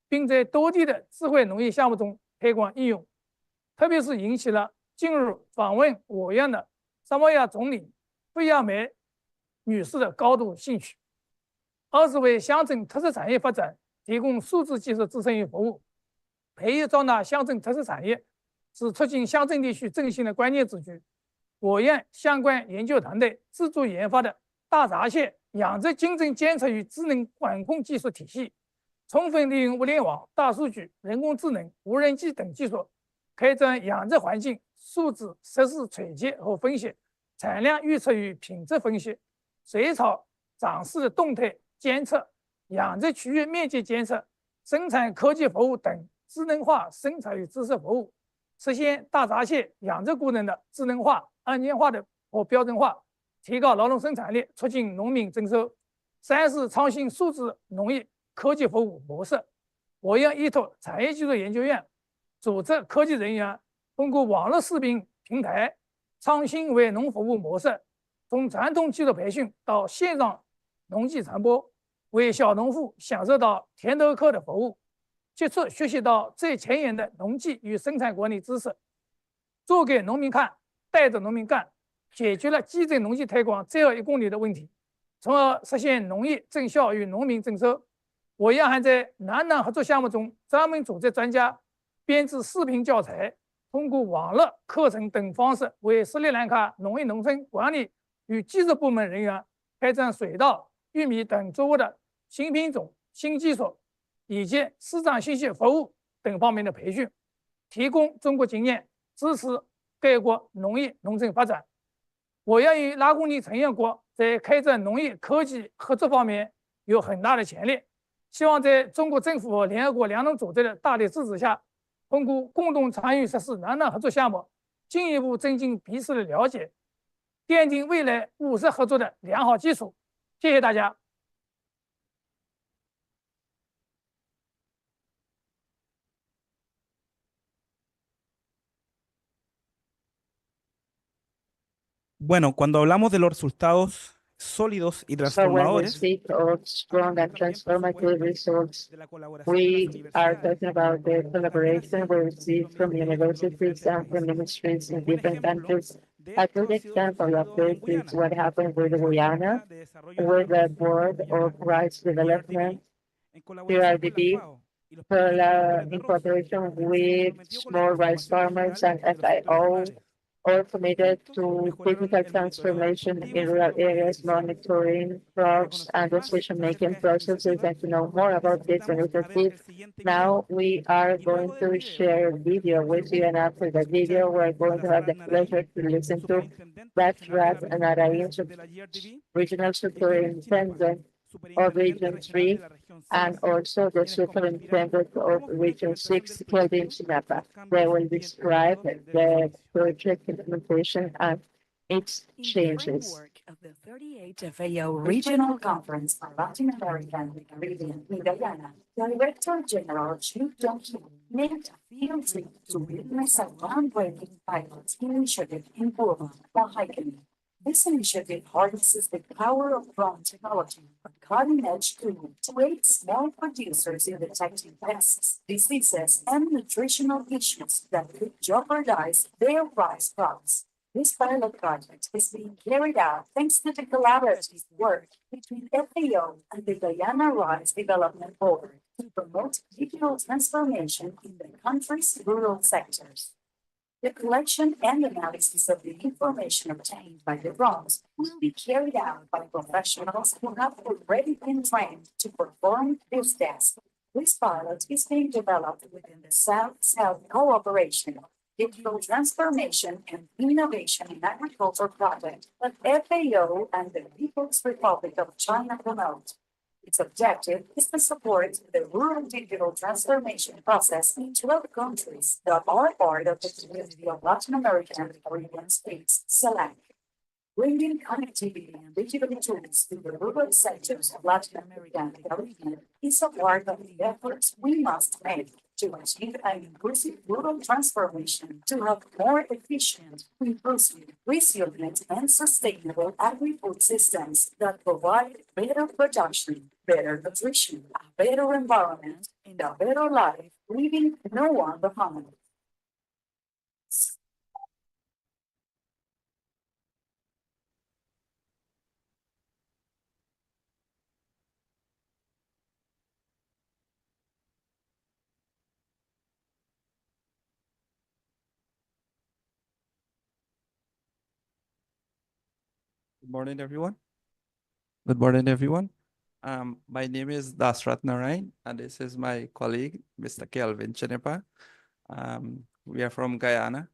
并在多地的智慧农业项目中推广应用，特别是引起了近日访问我院的萨摩亚总理费亚梅女士的高度兴趣。二是为乡镇特色产业发展提供数字技术支撑与服务，培育壮大乡镇特色产业是促进乡镇地区振兴的关键之举。我院相关研究团队自主研发的大闸蟹养殖精准监测与智能管控技术体系，充分利用物联网、大数据、人工智能、无人机等技术，开展养殖环境数字实时采集和分析、产量预测与品质分析、水草长势的动态监测、养殖区域面积监测、生产科技服务等智能化生产与知识服务，实现大闸蟹养殖过程的智能化、安全化的和标准化，提高劳动生产力，促进农民增收。三是创新数字农业科技服务模式。我院依托产业技术研究院，组织科技人员通过网络视频平台创新为农服务模式，从传统技术培训到线上农技传播，为小农户享受到田头课的服务，接触学习到最前沿的农技与生产管理知识，做给农民看，带着农民干，解决了基层农技推广最后1公里的问题，从而实现农业增效与农民增收。我院还在南南合作项目中专门组织专家编制视频教材，通过网络课程等方式，为斯里兰卡农业农村管理与技术部门人员开展水稻、玉米等作物的新品种、新技术以及市场信息服务等方面的培训，提供中国经验，支持各国农业农村发展。我院与拉贡尼成员国在开展农业科技合作方面有很大的潜力，希望在中国政府和联合国粮农组织的大力支持下，通过共同参与实施南南合作项目，进一步增进彼此的了解，奠定未来务实合作的良好基础。谢谢大家。Bueno, cuando hablamos de los resultados sólidos y So when we transformadores, speak of strong and transformative results, we are talking about the collaboration we receive from universities and from ministries in different countries. A good example of this is what happened with Guyana, with the Board of Rice Development, PRDB, in cooperation with small rice farmers and FIO, all committed to digital transformation in rural areas, monitoring crops and decision-making processes. And to know more about this initiative, now we are going to share a video with you, and after the video, we're going to have the pleasure to listen to Rat Narayan, Regional Superintendent of Region 3, and also the Superintendent of Region 6, Kelvin Sinapa. They will describe the project implementation and its changes. Of the 38th FAO Regional Conference for Latin America and the Caribbean in Guyana, Director General Chief Johnson made a field trip to witness a groundbreaking pilot initiative in Burma, Bahaikan. This initiative harnesses the power of drone technology, a cutting-edge tool to aid small producers in detecting pests, diseases, and nutritional issues that could jeopardize their rice crops. This pilot project is being carried out thanks to the collaborative work between FAO and the Guyana Rice Development Board to promote digital transformation in the country's rural sectors. The collection and analysis of the information obtained by the drones will be carried out by professionals who have already been trained to perform this task. This pilot is being developed within the South-South cooperation digital transformation and innovation in agriculture project that FAO and the People's Republic of China promote. Its objective is to support the rural digital transformation process in 12 countries that are part of the Community of Latin American and Caribbean States, SELAC. Bringing connectivity and digital tools to the rural sectors of Latin America and the Caribbean is a part of the efforts we must make to achieve an inclusive rural transformation to have more efficient, inclusive, resilient, and sustainable agri-food systems that provide better production, better nutrition, a better environment, and a better life, leaving no one behind. Good morning, everyone. Good morning, everyone. My name is Dasrat Narain, and this is my colleague, Mr. Kelvin Chenepa. We are from Guyana,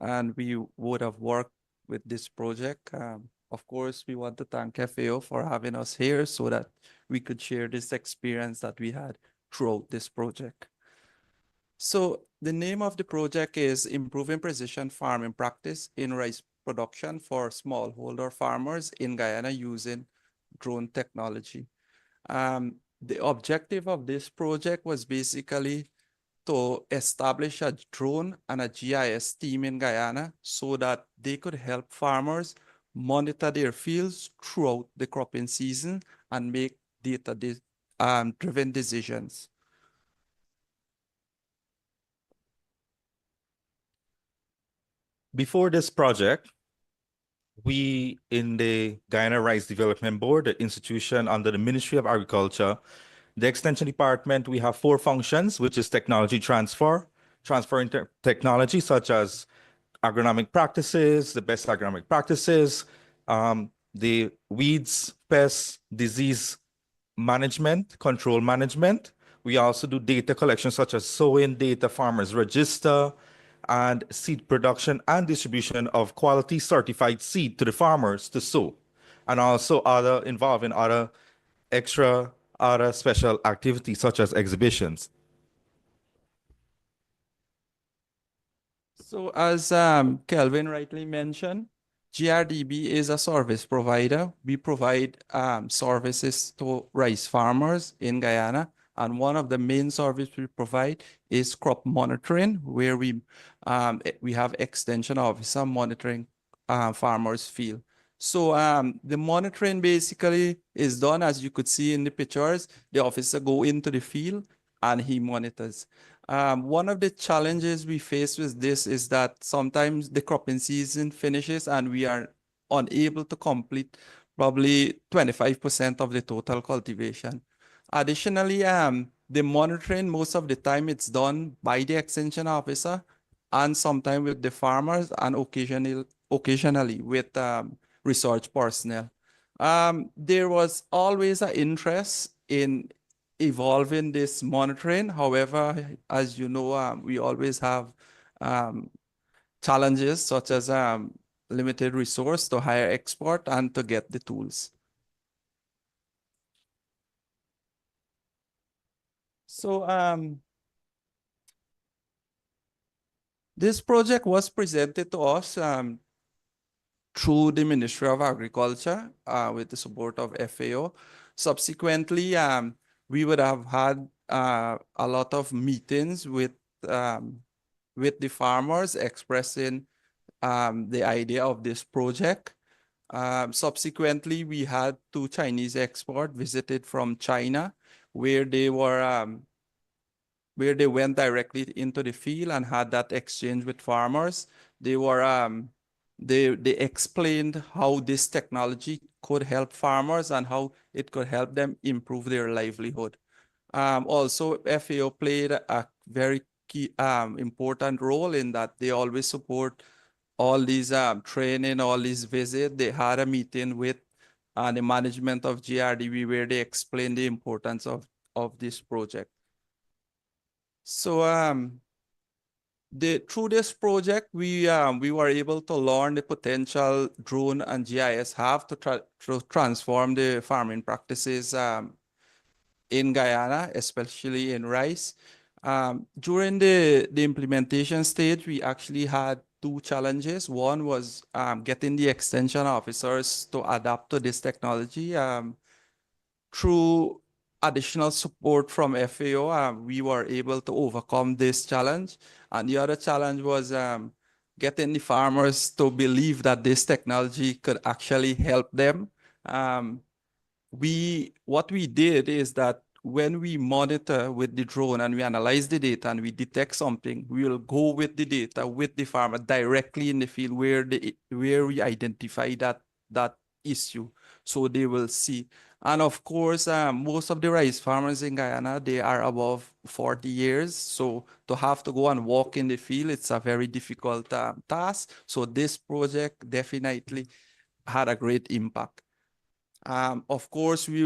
and we would have worked with this project. Of course, we want to thank FAO for having us here so that we could share this experience that we had throughout this project. So the name of the project is Improving Precision Farming Practice in Rice Production for Smallholder Farmers in Guyana using drone technology. The objective of this project was basically to establish a drone and a GIS team in Guyana so that they could help farmers monitor their fields throughout the cropping season and make data-driven decisions. Before this project, we in the Guyana Rice Development Board, the institution under the Ministry of Agriculture, the Extension Department, we have 4 functions, which is technology transfer, transferring technology such as agronomic practices, the best agronomic practices, the weeds, pests, disease management, control management. We also do data collection such as sowing data, farmers register, and seed production and distribution of quality certified seed to the farmers to sow, and also involving other special activities such as exhibitions. So as Kelvin rightly mentioned, GRDB is a service provider. We provide services to rice farmers in Guyana. And one of the main services we provide is crop monitoring, where we have extension officer monitoring farmers' field. So the monitoring basically is done, as you could see in the pictures. The officer go into the field and he monitors. One of the challenges we face with this is that sometimes the cropping season finishes and we are unable to complete probably 25% of the total cultivation. Additionally, the monitoring, most of the time it's done by the extension officer and sometimes with the farmers and occasionally with research personnel. There was always an interest in evolving this monitoring. However, as you know, we always have challenges such as limited resource to hire expert and to get the tools. So this project was presented to us through the Ministry of Agriculture with the support of FAO. Subsequently, we would have had a lot of meetings with the farmers expressing the idea of this project. Subsequently, we had 2 Chinese experts visited from China, where they went directly into the field and had that exchange with farmers. They explained how this technology could help farmers and how it could help them improve their livelihood. Also, FAO played a very key, important role in that. They always support all these training, all these visits. They had a meeting with the management of GRDB where they explained the importance of this project. So Through this project, we were able to learn the potential drone and GIS have to transform the farming practices in Guyana, especially in rice. During the implementation stage, we actually had two challenges. One was getting the extension officers to adapt to this technology. Through additional support from FAO, we were able to overcome this challenge. And the other challenge was getting the farmers to believe that this technology could actually help them. What we did is that when we monitor with the drone and we analyze the data and we detect something, we will go with the data with the farmer directly in the field where we identify that issue, so they will see. And of course, most of the rice farmers in Guyana, they are above 40 years. So to have to go and walk in the field, it's a very difficult task. So this project definitely had a great impact. Of course, we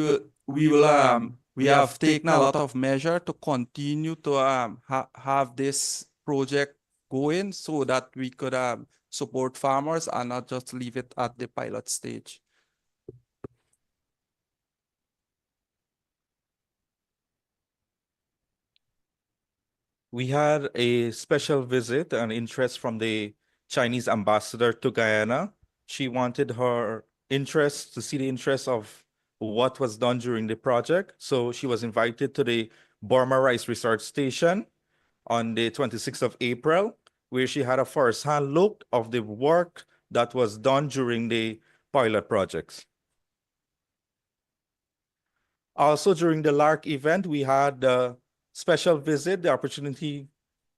have taken a lot of measure to continue to have this project going so that we could support farmers and not just leave it at the pilot stage. We had a special visit and interest from the Chinese ambassador to Guyana. She wanted her interest to see the interest of what was done during the project. So she was invited to the Burma Rice Research Station on the 26th of April, where she had a first-hand look of the work that was done during the pilot projects. Also, during the LARC event, we had a special visit, the opportunity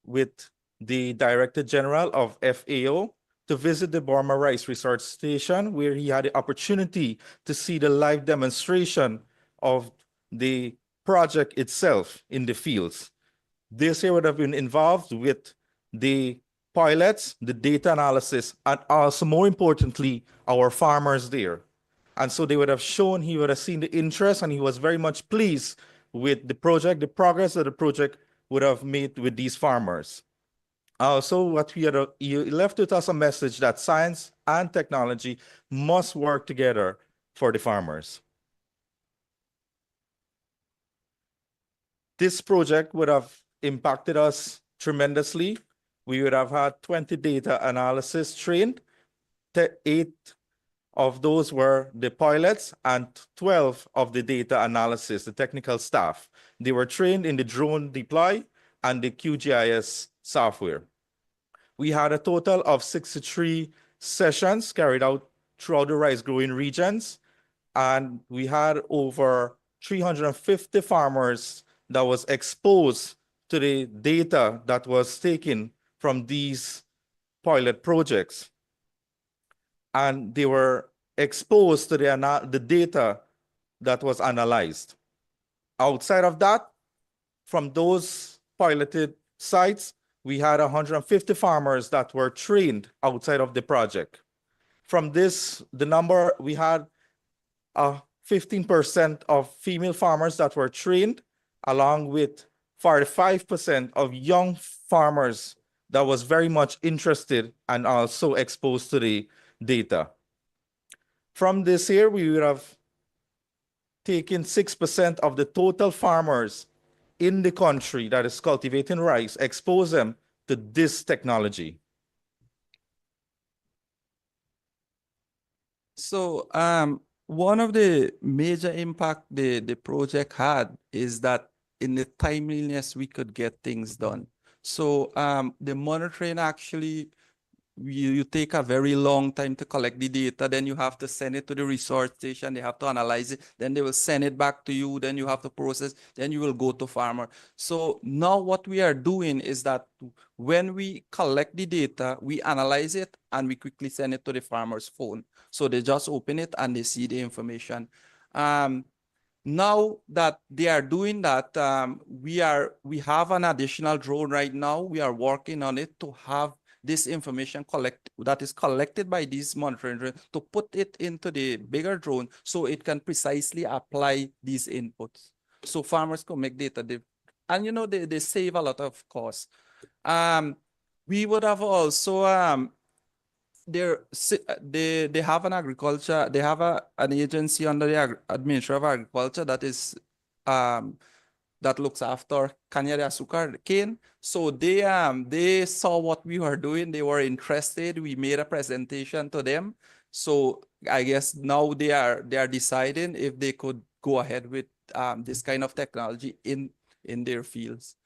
with the Director General of FAO to visit the Burma Rice Research Station, where he had the opportunity to see the live demonstration of the project itself in the fields. This year would have been involved with the pilots, the data analysis, and also, more importantly, our farmers there. And so they would have shown, he would have seen the interest, and he was very much pleased with the project, the progress that the project would have made with these farmers. Also, what he left with us a message that science and technology must work together for the farmers. This project would have impacted us tremendously. We would have had 20 data analysis trained. 8 of those were the pilots and 12 of the data analysis, the technical staff. They were trained in the drone deploy and the QGIS software. We had a total of 63 sessions carried out throughout the rice growing regions, and we had over 350 farmers that was exposed to the data that was taken from these pilot projects. And they were exposed to the data that was analyzed. Outside of that, from those piloted sites, we had 150 farmers that were trained outside of the project. From this, the number, we had 15% of female farmers that were trained, along with 45% of young farmers that was very much interested and also exposed to the data. From this year, we would have taken 6% of the total farmers in the country that is cultivating rice, expose them to this technology. So one of the major impact the project had is that in the timeliness we could get things done. So the monitoring actually, you take a very long time to collect the data, then you have to send it to the research station, they have to analyze it, then they will send it back to you, then you have to process, then you will go to farmer. So now what we are doing is that when we collect the data, we analyze it and we quickly send it to the farmer's phone. So they just open it and they see the information. Now that they are doing that, we have an additional drone right now. We are working on it to have this information that is collected by these monitoring drones to put it into the bigger drone so it can precisely apply these inputs. So farmers can make data, and they save a lot of costs. We would have also they have an agriculture, they have an agency under the Administration of Agriculture that is that looks after caña de azúcar cane. So they saw what we were doing, they were interested. We made a presentation to them. So I guess now they are deciding if they could go ahead with this kind of technology in their fields.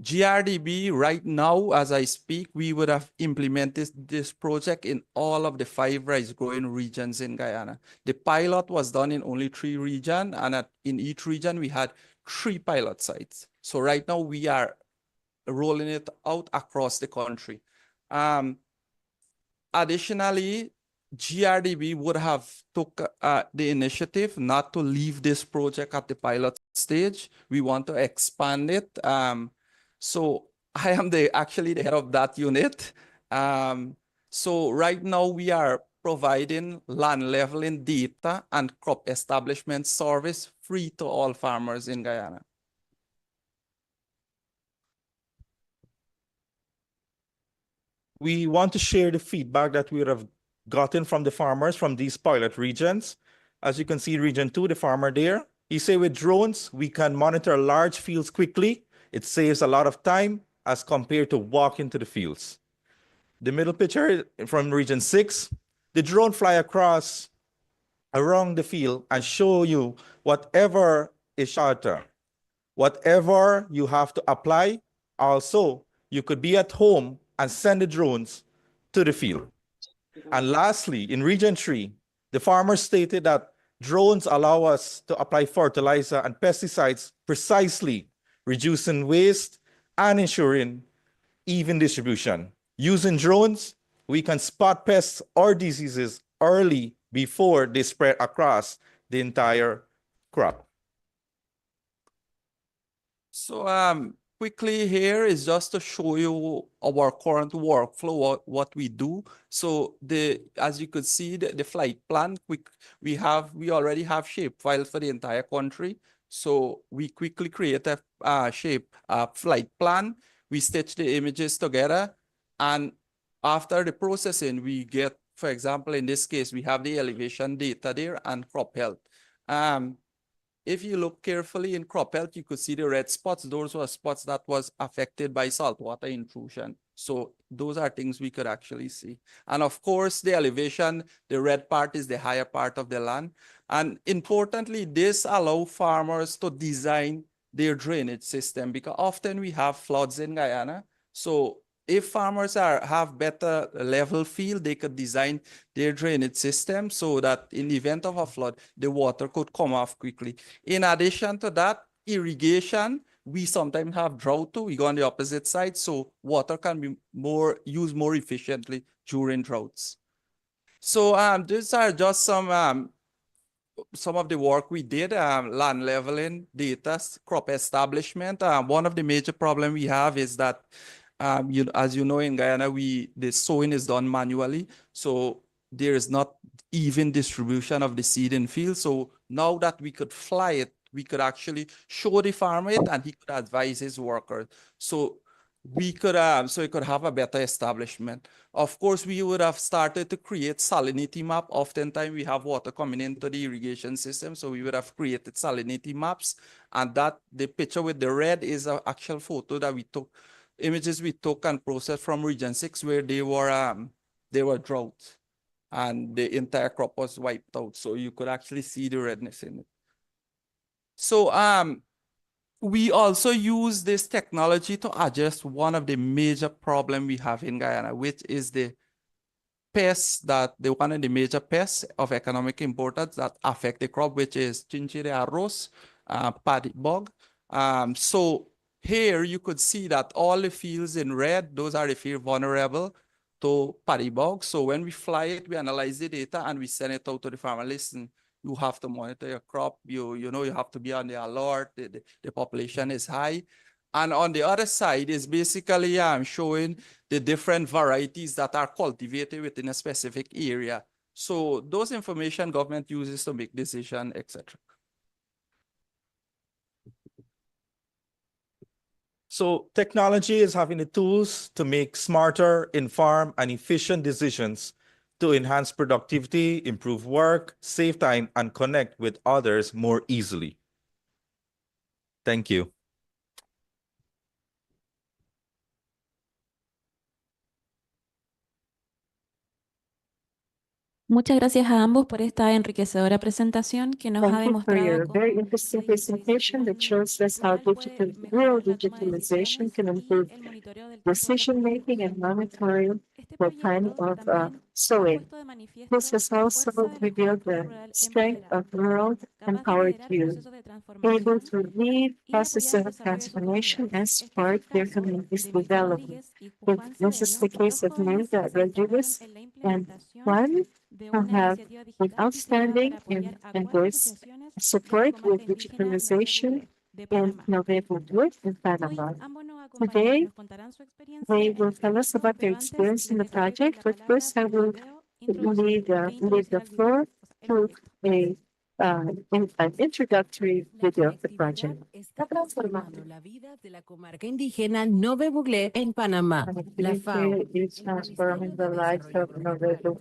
GRDB right now, as I speak, we would have implemented this project in all of the 5 rice growing regions in Guyana. The pilot was done in only 3 regions, and in each region we had 3 pilot sites. So right now we are rolling it out across the country. Additionally, GRDB would have took the initiative not to leave this project at the pilot stage. We want to expand it. So I am actually the head of that unit. So right now we are providing land leveling data and crop establishment service free to all farmers in Guyana. We want to share the feedback that we have gotten from the farmers from these pilot regions. As you can see, region 2, the farmer there, he say with drones, we can monitor large fields quickly. It saves a lot of time as compared to walk into the fields. The middle picture from region 6, the drone fly across around the field and show you whatever is shorter, whatever you have to apply. Also, you could be at home and send the drones to the field. And lastly, in region 3, the farmers stated that drones allow us to apply fertilizer and pesticides precisely, reducing waste and ensuring even distribution. Using drones, we can spot pests or diseases early before they spread across the entire crop. So quickly here is just to show you our current workflow, what we do. So as you could see, the flight plan, we already have shape files for the entire country. So we quickly create a flight plan. We stitch the images together, and after the processing, we get, for example, in this case, we have the elevation data there and crop health. If you look carefully in crop health, you could see the red spots. Those were spots that was affected by saltwater intrusion. So those are things we could actually see. And of course, the elevation, the red part is the higher part of the land. And importantly, this allows farmers to design their drainage system, because often we have floods in Guyana. So if farmers have better level field, they could design their drainage system so that in the event of a flood, the water could come off quickly. In addition to that, irrigation, we sometimes have drought too. We go on the opposite side, so water can be used more efficiently during droughts. So these are just some of the work we did, land leveling, data, crop establishment. One of the major problems we have is that as you know, in Guyana, the sowing is done manually. So there is not even distribution of the seed in field. So now that we could fly it, we could actually show the farmer it, and he could advise his workers. So we could, so he could have a better establishment. Of course, we would have started to create salinity map. Oftentimes we have water coming into the irrigation system. So we would have created salinity maps, and the picture with the red is an actual photo that we took, images we took and processed from region 6, where they were drought and the entire crop was wiped out. So you could actually see the redness in it. So we also use this technology to address one of the major problems we have in Guyana, which is the pests one of the major pests of economic importance that affect the crop, which is chinchilla arroz, paddy bug. So here you could see that all the fields in red, those are the fields vulnerable to paddy bug. So when we fly it, we analyze the data and we send it out to the farmer. Listen, you have to monitor your crop. You know, you have to be on the alert. The population is high. And on the other side is basically showing the different varieties that are cultivated within a specific area. So those information government uses to make decisions, etc. So technology is having the tools to make smarter, informed, and efficient decisions to enhance productivity, improve work, save time, and connect with others more easily. Thank you. Muchas gracias a ambos por esta enriquecedora presentación que nos ha Thank you for demostrado your very cómo interesting presentation that shows us how rural digitalization can improve decision making and monitoring the time of sowing. This has also revealed the strength of rural empowered youth, able to lead processes of transformation and support their communities' development. This is the case of Nilda Rodriguez and Juan, who have with outstanding and embrace support with digitalization in Nuevo Wood in Panama. Today, they will tell us about their experience in the project, but first I will leave the floor to an introductory video of the project. Está transformando la vida de la comarca indígena Nove Buglé en Panamá. La FAO, is transforming the lives of Noveto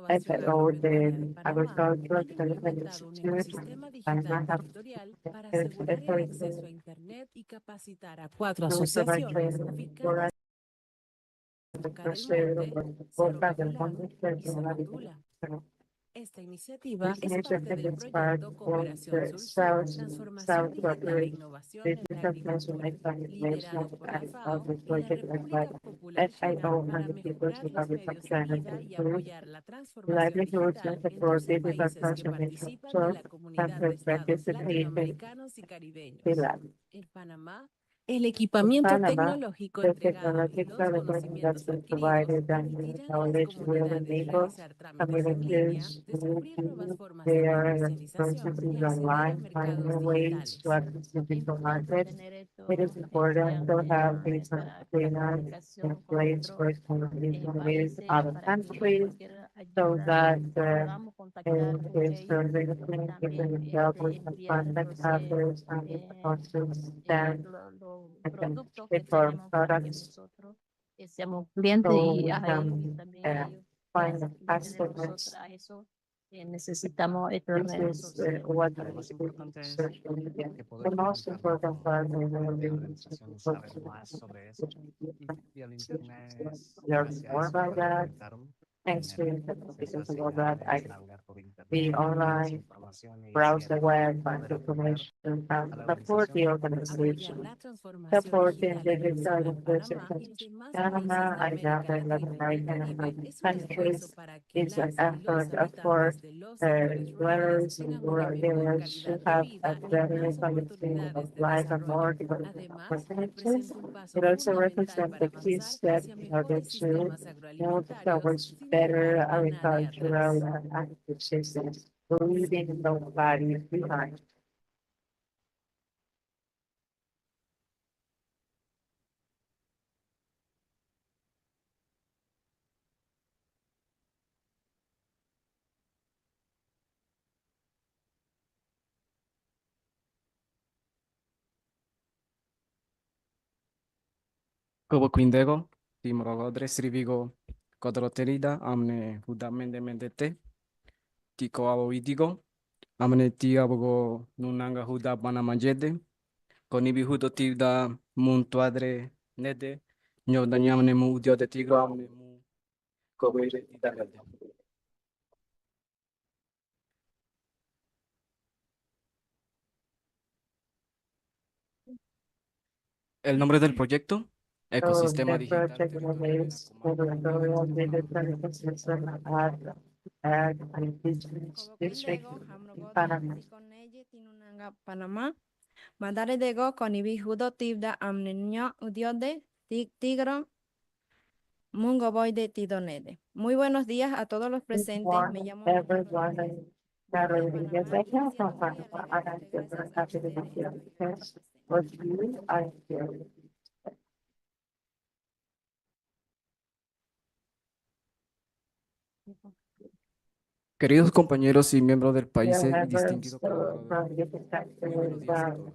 FAO, the Agricultural Development Institute, and I have para asegurar el acceso a Internet y capacitar a 4 asociaciones ubicadas Esta iniciativa es parte del proyecto Cooperación Sur-Sur, Transformación Digital e Innovación en la Agricultura, liderado por la FAO y la República Popular China para mejorar los medios de vida y apoyar la transformación digital en 12 países que participan de la comunidad de estados latinoamericanos y caribeños. En Panamá, el equipamiento tecnológico entregado y los conocimientos adquiridos permitirán a las comunidades realizar trámites en línea, descubrir nuevas formas de comercialización y acceder a mercados digitales. It is important to have these agreements in place for companies with other countries so that if there's anything we can help with the contact others and the process then I can ship our products Seamos clientes so y we a ellos can también a ellos find the depende de customers. nosotros a eso necesitamos estos This is recursos. what the most important part of learn more about that. Thanks to because of all that, I be online, browse the web, find information, and support the organization. Supporting the design of the Panama, I know that Latin American and other countries is an effort, of course, dwellers in rural areas should have a better understanding of life and more development opportunities. It also represents the key step in order to move towards better agricultural and agricultural systems, leaving nobody behind. Kobo Quindego, Timrogodre Srivigo, Kodroterida, Amne Hudamende Mendete, Tiko Awidigo, Amne Tiabogo Nunanga Huda Banamajede, Konibi Hudo Tivda Muntuadre Nede, Nyodanyamne Mudio de Tigro Amne Mu Kobe Tidagade. El nombre del proyecto, Ecosistema Digital Territorial Panamá. Madare dego konibi hudo tibda amnenyo udiode tigro mungo boy de tidonede. Muy buenos días a todos los presentes. Me llamo Queridos compañeros y miembros del país y distinguido colaborador, muy buenos días a todos.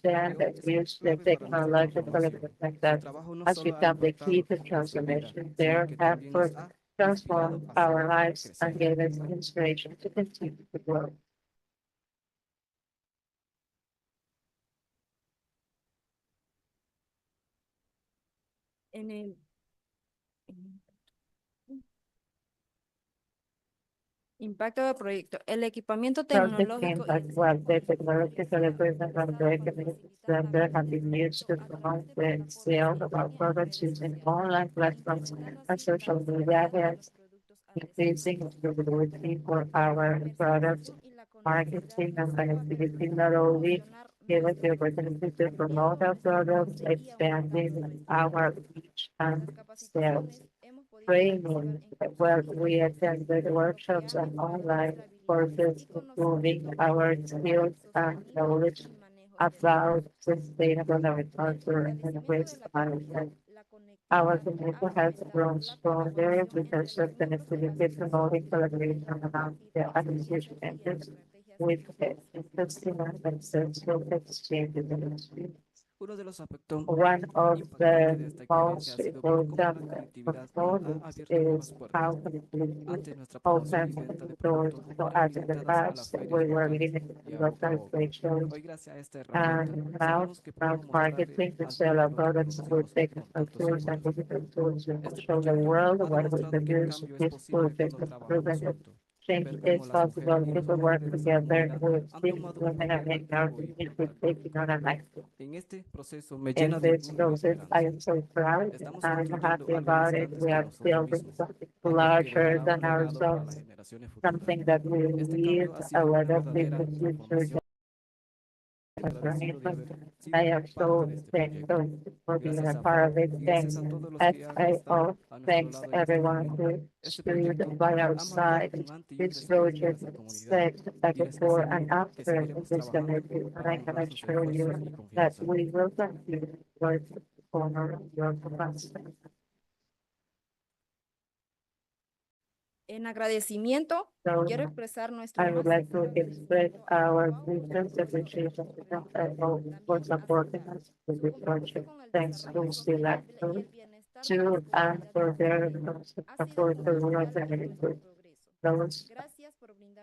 understand that use the technological equipment that has become the key to transformation. There have transformed our lives and gave us inspiration to continue to grow. En el, Impacto del proyecto. El equipamiento Project tecnológico y impact, well, the technological equipment from the economic center have been used to promote the sale of our products using online platforms and social media, hence increasing visibility for our products, marketing and connectivity not only give us the opportunity to promote our products, expanding our reach and sales. Training, well, we attended workshops and online courses improving our skills and knowledge about sustainable agriculture and waste management. Our community has grown stronger because of connectivity promoting collaboration among the administration entities with interesting and successful exchanges in industry. Uno de los aspectos One of impactantes de the esta experiencia most ha sido ver cómo la important conectividad ha components abierto nuevas is how puertas. connectivity Antes nuestra promoción y opens venta de doors. productos So eran as in the limitadas a las past, ferias we were locales limited y to a boca a local boca. trade shows, Hoy, gracias a esta herramienta, and now sabemos que podemos mostrarle marketing to al sell mundo our lo que products with producimos technical con tanto tools and esfuerzo. digital tools to Este show the proyecto world ha what we demostrado que el produce. cambio es This posible project cuando has trabajamos proven that juntos. change Ver is cómo las possible mujeres y if los we hombres work de nuestra together comunidad with han these tomado un women and papel men our activo y community protagónico. taking on an action. En este proceso me In llena de this orgullo y process, I esperanza. am so proud Estamos and I'm construyendo happy algo más about it. grande We que are nosotros building mismos, something algo que larger dejará un than legado para las ourselves, generaciones futuras. something that will Este leave cambio ha a sido lot una of verdadera people future transformación. Agradecido de transformation. haber I sido am parte so de este proyecto. thankful for being Gracias a a part FAO of it. y Thanks, gracias a todos los que han estado FAO. a nuestro Thanks lado en este everyone camino. who Este stood proyecto by our ha marcado side. un antes y un This después en project nuestra comunidad set a y les before aseguro and que after in seguiremos this trabajando community, and para I can honrar sus assure esfuerzos y you that confianza. we will continue to work for your capacity. En agradecimiento, So quiero expresar nuestro I would más like to sincero express agradecimiento a our FAO por deepest su appreciation to apoyo FAO for supporting us with this project. Thanks to Sila to and for their support to work and those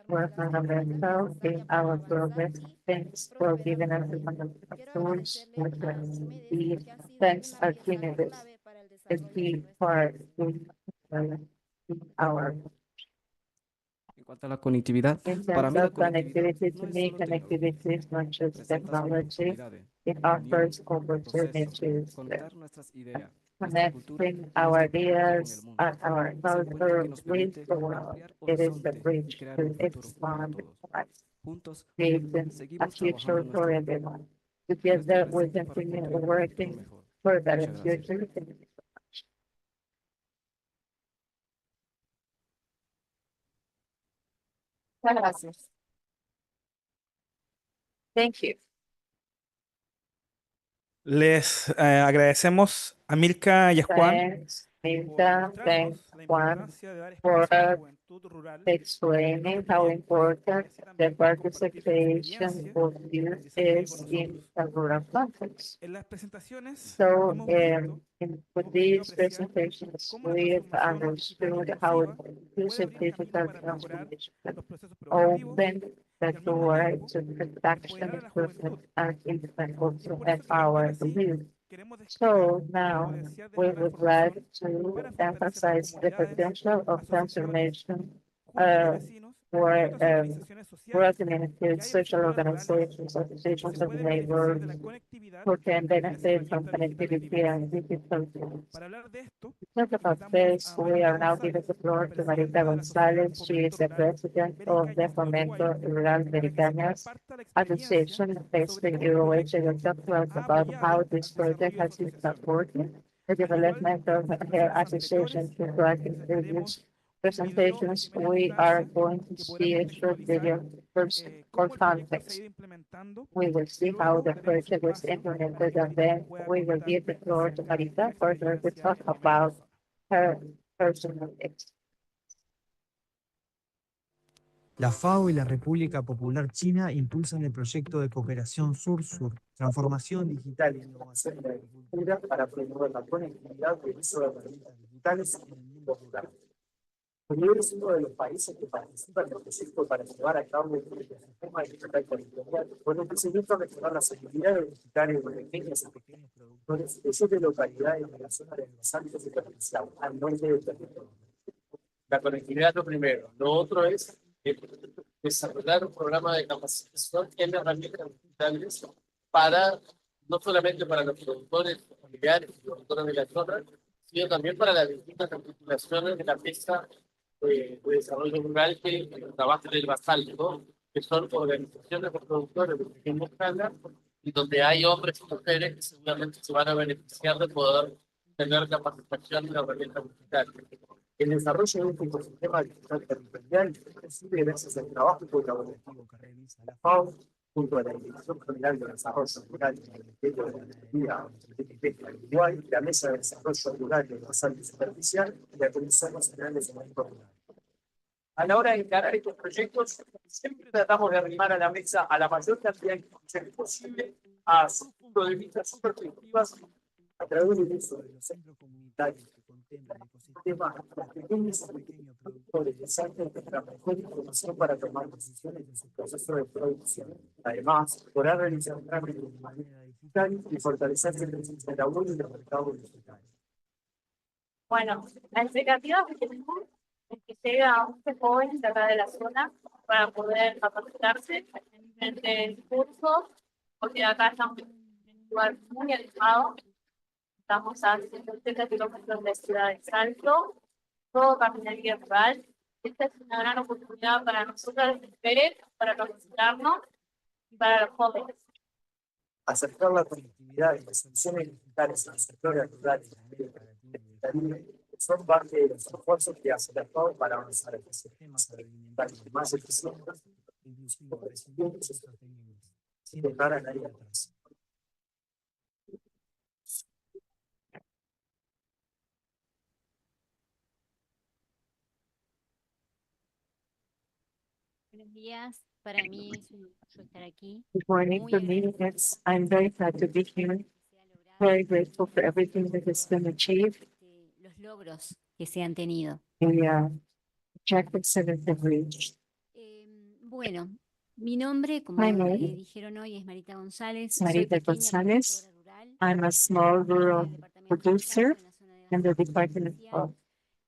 were fundamental in our progress. Thanks for giving us the fundamental tools which are the thanks are key is key part in our. En cuanto a la conectividad, In para terms mí la of conectividad connectivity, to no es me, solo tecnología, connectivity is not just presenta sus technology. oportunidades, It unión, offers proceso, opportunities, conectar nuestras ideas, nuestra cultura connecting y our nuestro producto con el ideas mundo. and our Es el puente que culture nos with permite the world. ampliar It is the horizontes y bridge crear to un futuro para expand todos. life, Juntos, creating a seguimos future trabajando en for nuestro everyone. nuestro Together, we presente para continue construir un futuro working mejor. for a better Muchas gracias. future. Gracias. Thank you. Les agradecemos a Milka y a Juan Thanks, Milka. Thanks, Juan, for explaining how important the participation of youth is in a rural context. En las presentaciones So, hemos visto with these presentations, we've understood how inclusive digital transformation open the door to production improvement and also empower the youth. So now we would like to emphasize the potential of transformation for working in social organizations, associations of neighbors who can benefit from connectivity and digital tools. To talk about this, we are now giving the floor to Marita González. She is the president of the Fomento Rural Americanas Association based in Uruguay. She will talk to us about how this project has been supporting the development of her association through previous presentations. We are going to see a short video first for context. We will see how the project was implemented, and then we will give the floor to Marita for her to talk about her personal experience. La FAO y la República Popular China impulsan el proyecto de cooperación Sur-Sur, transformación digital e innovación de la agricultura Para promover la conectividad y el uso de herramientas digitales en el mundo rural. Uruguay es uno de los países que participan en el proyecto para llevar a cabo el sistema digital territorial con el crecimiento de mejorar las habilidades digitales de pequeñas y pequeños productores de 7 localidades en la zona de los Altos de Potencial, al norte del territorio. La conectividad es lo primero. Lo otro es desarrollar un programa de capacitación en herramientas digitales para, no solamente para los productores familiares y productores de la zona, sino también para las distintas articulaciones de la mesa de desarrollo rural que trabajan en el basalto, que son organizaciones de productores de pequeña escala y donde hay hombres y mujeres que seguramente se van a beneficiar de poder tener capacitación en herramientas digitales. El desarrollo de un ecosistema digital territorial es posible gracias al trabajo colaborativo que realiza la FAO junto a la Dirección General de Desarrollo Rural y el Ministerio de la Ganadería y Pesca de Uruguay, la Mesa de Desarrollo Rural y el Basalto Superficial y la Comisión Nacional de Fomento Rural. A la hora de encarar estos proyectos, siempre tratamos de arrimar a la mesa a la mayor cantidad de instituciones posible a su punto de vista, sus perspectivas, a través del uso de los centros comunitarios que contemplan ecosistemas, los pequeños productores desarrollan nuestra mejor información para tomar decisiones en su proceso de producción. Además, podrá realizar trámites de manera digital y fortalecer el presencia de la web y los mercados digitales. Bueno, la expectativa que tenemos es que llegue a muchos jóvenes de acá de la zona para poder capacitarse en diferentes cursos, porque acá estamos en un lugar muy alejado. Estamos a 180 kilómetros de Ciudad de Salto, todo caminaría rural. Esta es una gran oportunidad para nosotros las mujeres, para capacitarnos y para los jóvenes. Acercar la conectividad y las soluciones digitales en los sectores rurales de América Latina y el Caribe son parte de los esfuerzos que hace la FAO para avanzar en sistemas agroalimentarios más eficientes, inclusivos, resilientes y sostenibles, sin dejar a nadie atrás. Buenos días, para mí es un orgullo estar aquí. Good morning. For me, I'm very glad to be here. Very grateful for everything that has been achieved. Los logros que se han tenido. The objectives that have been reached. Bueno, mi nombre, como My name dijeron hoy, es Marita González. is Marita González. I'm a small rural producer in the department of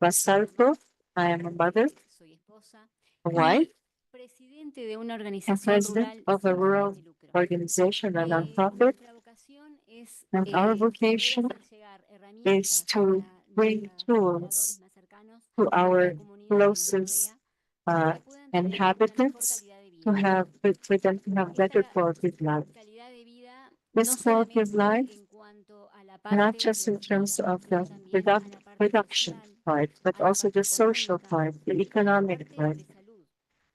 Basalto. I am a mother, Soy esposa. a wife, Presidente de una and organización president rural of a sin rural fines de lucro. organization, a nonprofit. Nuestra vocación es And our poder vocation hacer llegar is herramientas to bring para tools pobladores más cercanos, to our la comunidad que nos closest rodea, para que puedan tener una mejor inhabitants calidad de to vida. have for them to have better quality of life. Calidad de vida This no quality of solamente life, en cuanto a la not parte just in terms productiva, of the sino también a la parte production social, part, but a la also parte the social económica, part, the a la economic parte part, de salud,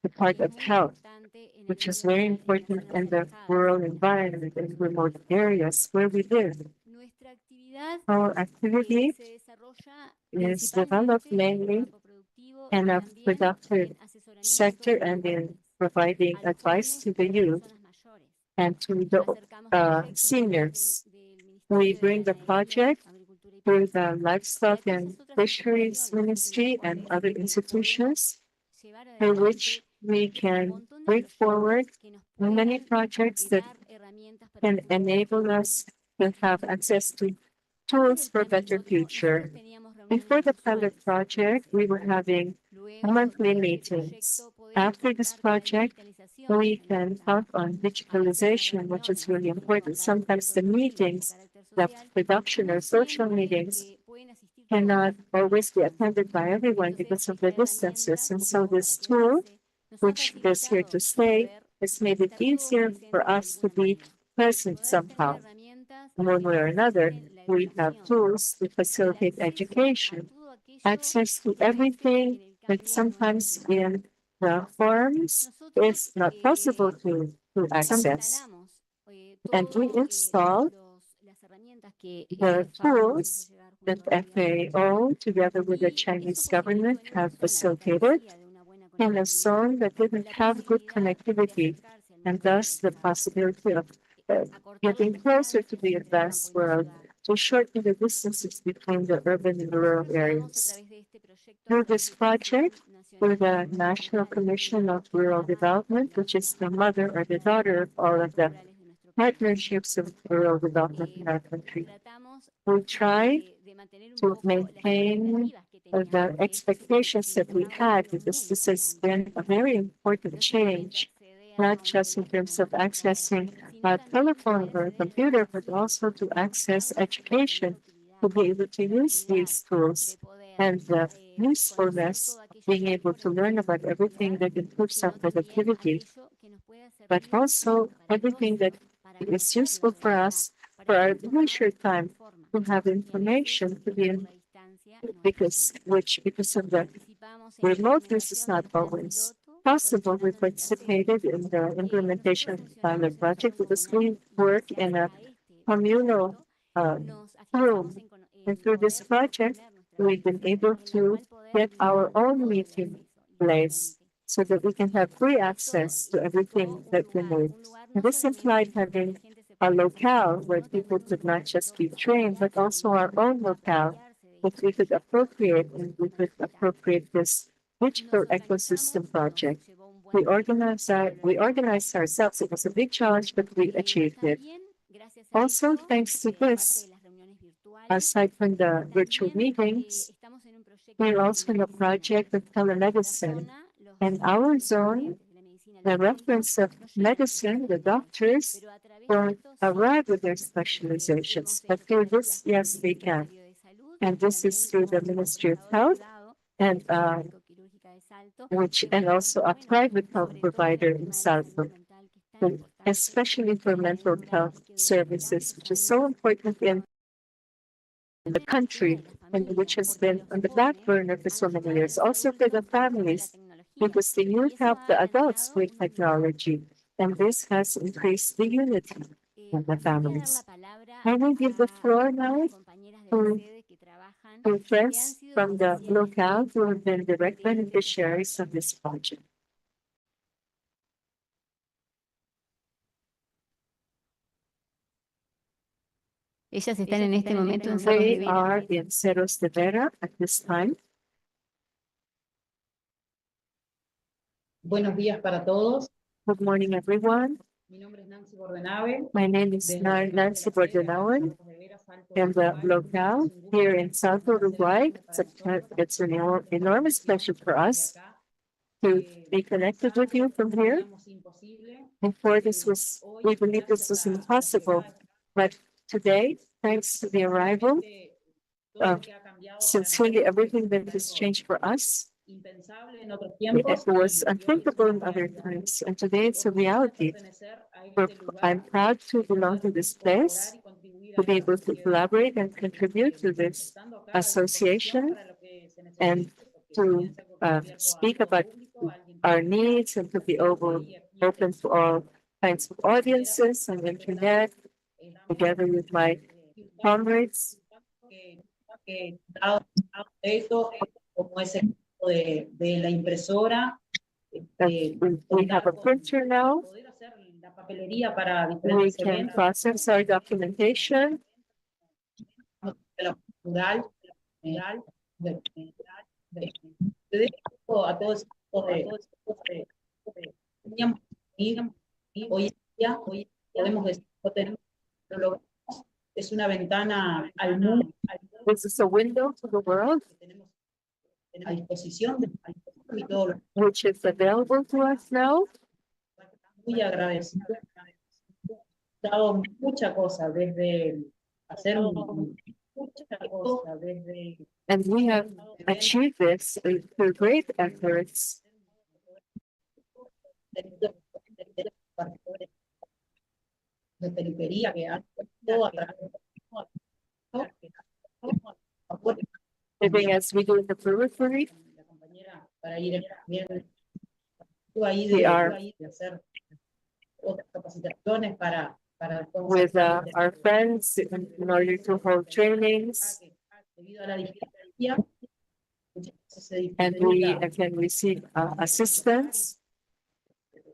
the que part es of muy health, importante en el which is medio very rural en las important zonas in the alejadas. rural environment and remote areas where we live. Nuestra actividad Our activity se desarrolla is developed principalmente en el mainly campo productivo in y a también productive en asesoramiento sector a los and in jóvenes, providing a los advice jóvenes to y the a las youth personas mayores. and to the Acercamos proyectos seniors. del We Ministerio de bring the Ganadería, project Agricultura y through Pesca the y Livestock aquellas and otras Fisheries instituciones en las Ministry and cuales other podemos institutions llevar through adelante which we un can montón de bring forward proyectos que nos many puedan projects that dar herramientas para un can futuro enable mejor. us to have access to Antes tools del for a plan better piloto, future. nosotros teníamos Before reuniones the pilot mensuales project, we were having Luego monthly de este meetings. proyecto podemos After this contar con la project, digitalización we en can nuestra. count on A veces las digitalization, which is reuniones really pueden important. contar con Sometimes the metodologías de meetings, carácter the social, production no or social siempre meetings pueden asistir cannot todos. always be attended by everyone Entonces, because of esta the distances. herramienta And que so llegó para this tool, quedarse nos ha which is here to facilitado stay, poder has made it estar todos easier for presentes de us to alguna be manera. present Poder tener somehow. herramientas One que way or another, faciliten la we have educación, tools to el facilitate acceso a education, todo aquello access to que a veces everything en el that campo no es sometimes posible. in the forums Nosotros is not possible to access. instalamos And we todo install las herramientas que the FAO nos hizo tools llegar that junto a la DGAN FAO, together with the y Chinese eso government, posibilitó en have una zona que facilitated carecía de una buena in a conectividad zone that didn't la have good posibilidad de connectivity, acercarse al and mundo thus the digitalizado, possibility of acortar las getting closer to distancias the entre el campo advanced y la world, ciudad. to shorten the distances between the urban and rural Nosotros llegamos a areas. través de este proyecto a Through través this del Plan project, through Nacional de the Desarrollo National Rural, Commission of que es Rural la madre de Development, las which is the mother or the daughter of all of proyectos the rurales de nuestro país. partnerships of rural development in our country. Tratamos We try de mantener un to poco las maintain expectativas que the expectations that we had, because this has been a very important change, not just in terms of accessing a telephone or a computer, but also to access education, to be able to use these tools and the usefulness, being able to learn about everything that improves our productivity, but also everything that is useful for us for our leisure time, to have information to be in, because of the remoteness is not always possible. We participated in the implementation of the pilot project because we work in a communal room. And through this project, we've been able to get our own meeting place so that we can have free access to everything that we need. And this implied having a locale where people could not just be trained, but also our own locale that we could appropriate, and we could appropriate this digital ecosystem project. We organized ourselves. It was a big challenge, but we achieved it. Also, thanks to this, aside from the virtual meetings, we're also in a project of telemedicine. In our zone, the reference of medicine, the doctors don't arrive with their specializations, but through this, yes, they can. And this is through the Ministry of Health and and also a private health provider in Salto, especially for mental health services, which is so important in the country and which has been on the back burner for so many years. Also for the families, because the youth help the adults with technology, and this has increased the unity in the families. I will give the floor now to friends from the locale who have been direct beneficiaries of this project. Ellas están en este momento en Cerros de They Vera. are in Cerros de Vera at this time. Buenos días para todos. Good morning, everyone. Mi nombre es Nancy Bordenave. My name is Nancy Bordenave, and the locale here in Salto, Uruguay. It's an enormous pleasure for us to be connected with you from here. Before we believe this was impossible, but today, thanks to the arrival of sincerely everything that has changed for us, it was unthinkable in other times, and today it's a reality. I'm proud to belong to this place, to be able to collaborate and contribute to this association, and to speak about our needs, and to be open to all kinds of audiences on the internet, together with my comrades. De la impresora. We have a printer now. We can process our documentation. Hoy día podemos decir que es una ventana al mundo. This is a window to the world, A disposición de todo lo which is available to us now. muy agradecido. He dado mucha cosa desde hacer mucha cosa desde. And we have achieved this through great efforts. De periferia que han todo a través Living as we do in the periphery, para ir ahí we de are hacer otras capacitaciones para with our friends in order to hold trainings, debido a la distancia and we can receive assistance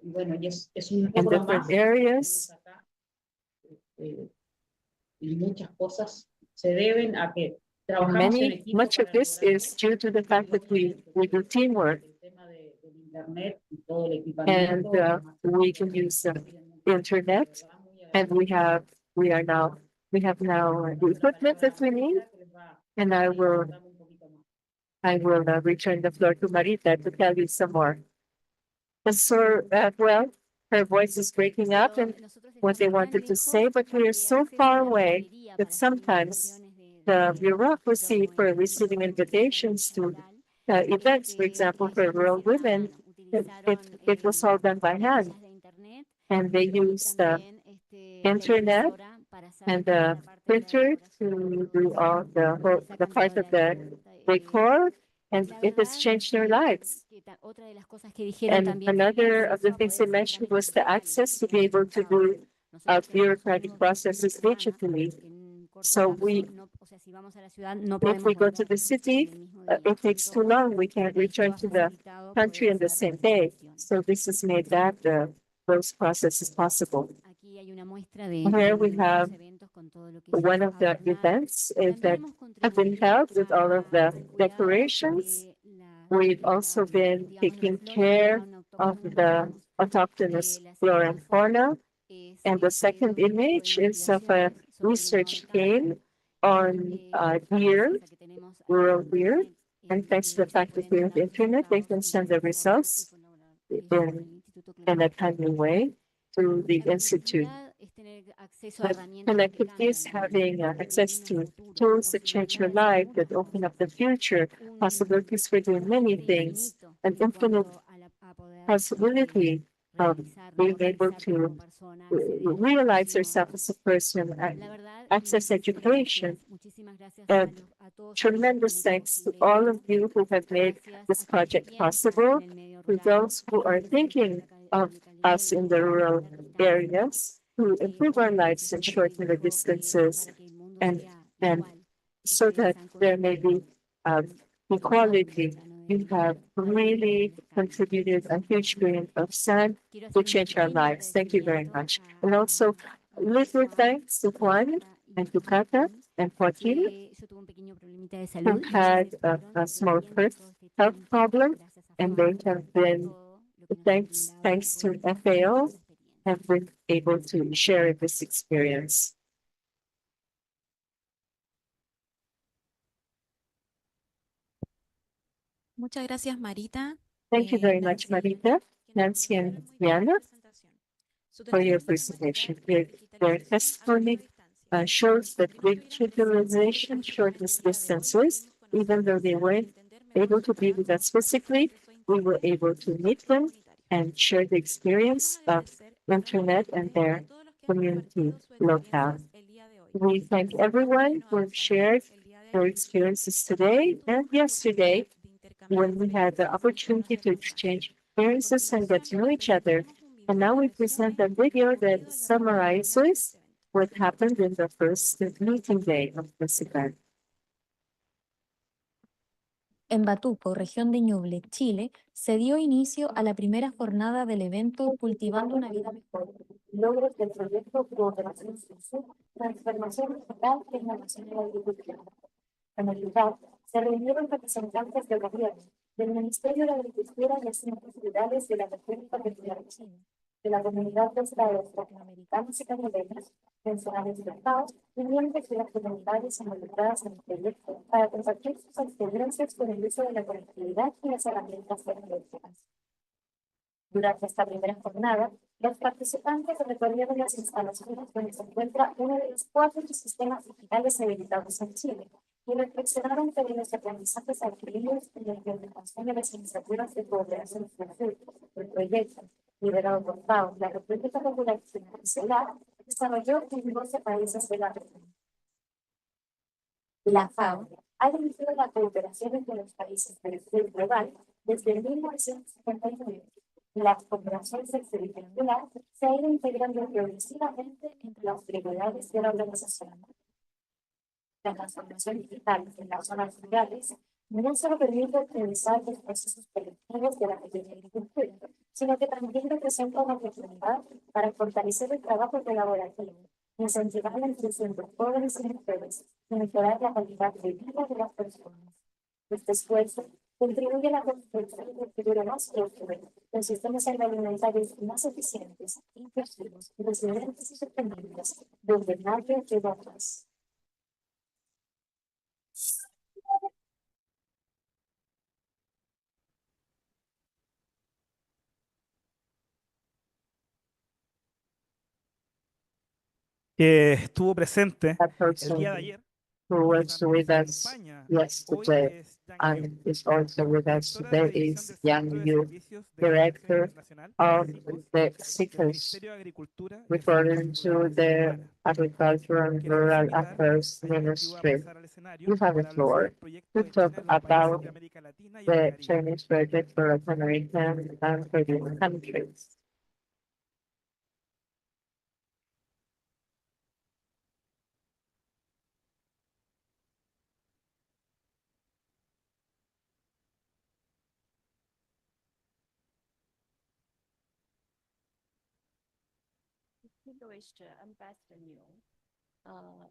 bueno, y es un in logro different más. areas. Y muchas cosas se deben a que trabajamos en equipo. Much of this is due to the fact that we do teamwork, Internet y todo el and equipamiento. we can use the internet, and we have now the equipment that we need, and I will I will return the floor to Marita to tell you some more. So, well, her voice is breaking up and what they wanted to say, but we are so far away that sometimes the bureaucracy for receiving invitations to events, for example, for rural women, it was all done by hand. And they used the internet and the printer to do all the part of the decor, and it has changed their lives. And another of the things they mentioned was the access to be able to do bureaucratic processes digitally. So if we go to the city, it takes too long. We can't return to the country in the same day. So this has made that those processes possible. Here we have one of the events that have been held with all of the decorations. We've also been taking care of the autochthonous flora and fauna. And the second image is of a research team on deer, rural deer. And thanks to the fact that we have the internet, they can send the results in a timely way to the Institute. The connectivity is having access to tools that change your life, that open up the future, possibilities for doing many things, an infinite possibility of being able to realize yourself as a person and access education. And tremendous thanks to all of you who have made this project possible, to those who are thinking of us in the rural areas to improve our lives and shorten the distances, and so that there may be equality. You have really contributed a huge grain of sand to change our lives. Thank you very much. And also, little thanks to Juan and to Kata and Joaquin, who had a small health problem, and they have been, thanks to FAO, have been able to share this experience. Muchas gracias, Marita. Thank you very much, Marita, Nancy, and Diana, for your presentation. Their testimony shows that digitalization shortens distances. Even though they weren't able to be with us physically, we were able to meet them and share the experience of internet and their community locale. We thank everyone who have shared their experiences today and yesterday, when we had the opportunity to exchange experiences and get to know each other. And now we present a video that summarizes what happened in the first meeting day of this event. En Batuco, región de Ñuble, Chile, se dio inicio a la primera jornada del evento Cultivando una vida mejor. Logros del proyecto Cooperación Sur, Transformación Digital e Innovación en la Agricultura. En el lugar se reunieron representantes del gobierno, del Ministerio de Agricultura y Asuntos Rurales de la República Popular China, de la Comunidad de Estados Latinoamericanos y Caribeños, funcionarios del FAO y miembros de las comunidades involucradas en el proyecto para compartir sus experiencias con el uso de la conectividad y las herramientas tecnológicas. Durante esta primera jornada, los participantes recorrieron las instalaciones donde se encuentra uno de los 4 sistemas digitales habilitados en Chile y reflexionaron sobre los aprendizajes adquiridos en la implementación de las iniciativas de cooperación sur el proyecto, liderado por FAO, la República Popular China, desarrolló en 12 países de la región. La FAO ha dirigido la cooperación entre los países del sur global desde 1959. La cooperación sectorial se ha ido integrando progresivamente entre las prioridades de la organización. La transformación digital en las zonas rurales no solo permite optimizar los procesos colectivos de la pequeña agricultura, sino que también representa una oportunidad para fortalecer el trabajo colaborativo, incentivar la inclusión de jóvenes y mujeres y mejorar la calidad de vida de las personas. Este esfuerzo contribuye a la construcción de un futuro más próspero, con sistemas agroalimentarios más eficientes, inclusivos, resilientes y sostenibles, donde nadie queda atrás. que estuvo presente that el person día de ayer, who que was también with nos us acompaña yesterday hoy, es Yang Yu, and is also with us directora de la today División is del Yang Centro de Yu, Servicios de Cooperación Director Internacional, of CICOS, the del SICUS, Ministerio de Agricultura y referring Desarrollo Rural to de the Ghana. Agriculture and Queremos Rural invitar Affairs a Yang Yu a Ministry. pasar al escenario You have the para hablar sobre el floor proyecto to de talk China en los países about de América Latina y el the Caribe. Chinese project for Latin American and Caribbean countries. Distinguished Ambassador Liu,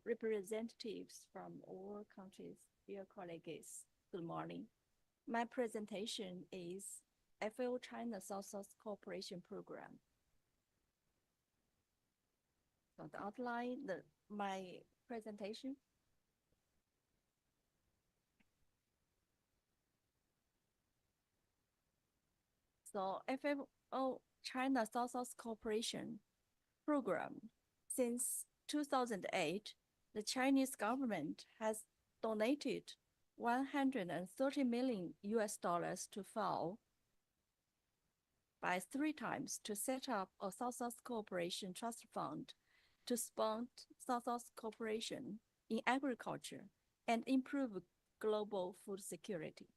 representatives from all countries, dear colleagues, good morning. My presentation is FAO China South-South Cooperation Program. So the outline, my presentation. So FAO China South-South Cooperation Program. Since 2008, the Chinese government has donated 130 million US dollars to FAO by 3 times to set up a South-South Cooperation Trust Fund to support South-South cooperation in agriculture and improve global food security.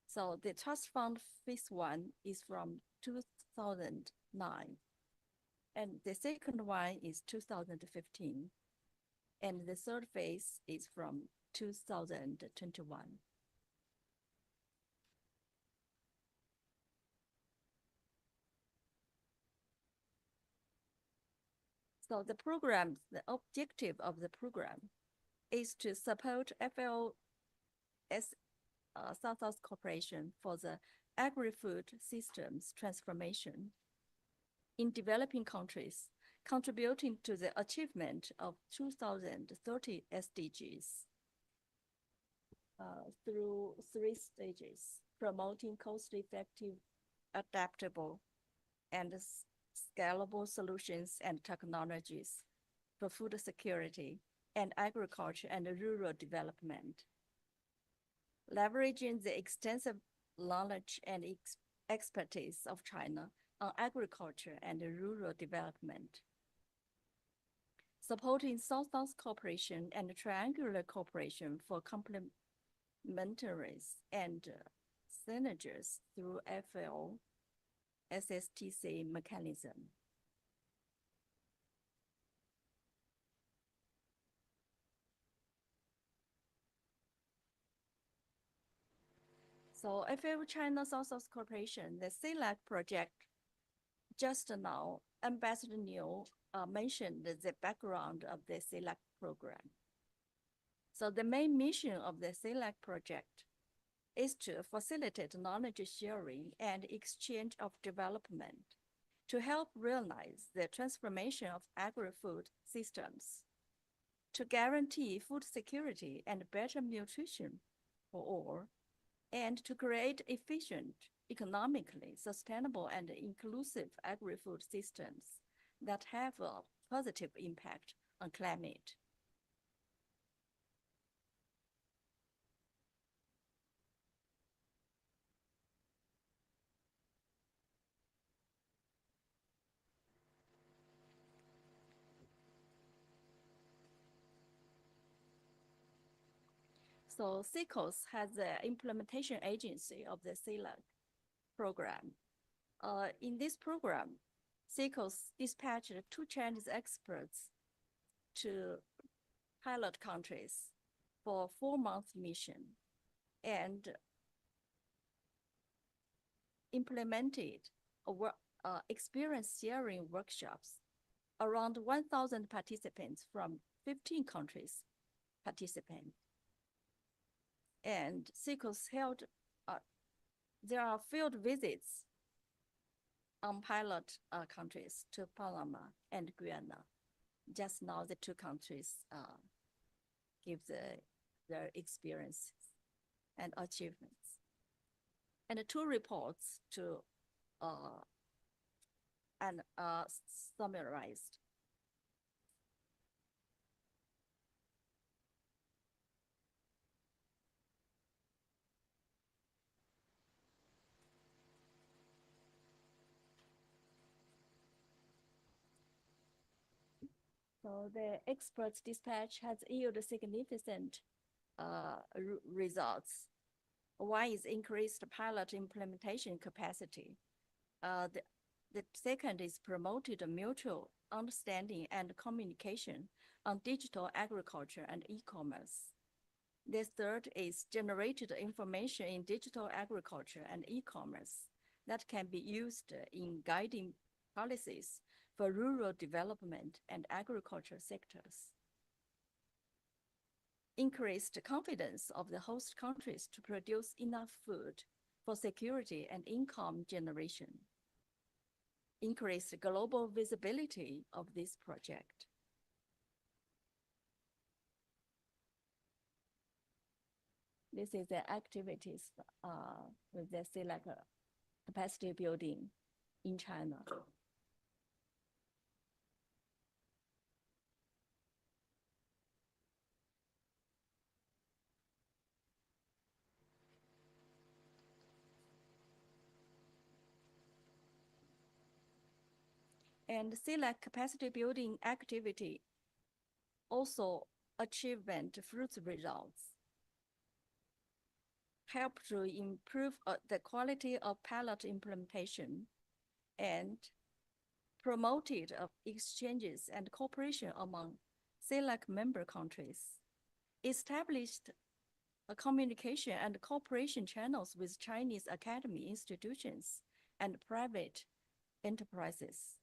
So the trust fund phase 1 is from 2009. And the second one is 2015. And the third phase is from 2021. So the program, the objective of the program is to support FAO South-South cooperation for the agri-food systems transformation in developing countries, contributing to the achievement of 2030 SDGs through 3 stages: promoting cost-effective, adaptable, and scalable solutions and technologies for food security and agriculture and rural development, leveraging the extensive knowledge and expertise of China on agriculture and rural development, supporting South-South cooperation and triangular cooperation for complementaries and synergies through FAO SSTC mechanism. So FAO China South-South Cooperation, the CELAC project, just now, Ambassador Liu mentioned the background of the CELAC program. So the main mission of the CELAC project is to facilitate knowledge sharing and exchange of development to help realize the transformation of agri-food systems, to guarantee food security and better nutrition for all, and to create efficient, economically sustainable and inclusive agri-food systems that have a positive impact on climate. So CICOS has the implementation agency of the CELAC program. In this program, CICOS dispatched 2 Chinese experts to pilot countries for a 4-month mission and implemented experience sharing workshops. Around 1,000 participants from 15 countries participate. And CICOS held, there are field visits on pilot countries to Panama and Guyana. Just now, the 2 countries give their experiences and achievements. And 2 reports to and summarized. So the experts dispatch has yielded significant results. One is increased pilot implementation capacity. The second is promoted mutual understanding and communication on digital agriculture and e-commerce. The third is generated information in digital agriculture and e-commerce that can be used in guiding policies for rural development and agriculture sectors. Increased confidence of the host countries to produce enough food for security and income generation. Increased global visibility of this project. This is the activities with the CELAC capacity building in China. And CELAC capacity building activity also achievement fruits results. Help to improve the quality of pilot implementation and promoted exchanges and cooperation among CELAC member countries. Established a communication and cooperation channels with Chinese academy institutions and private enterprises,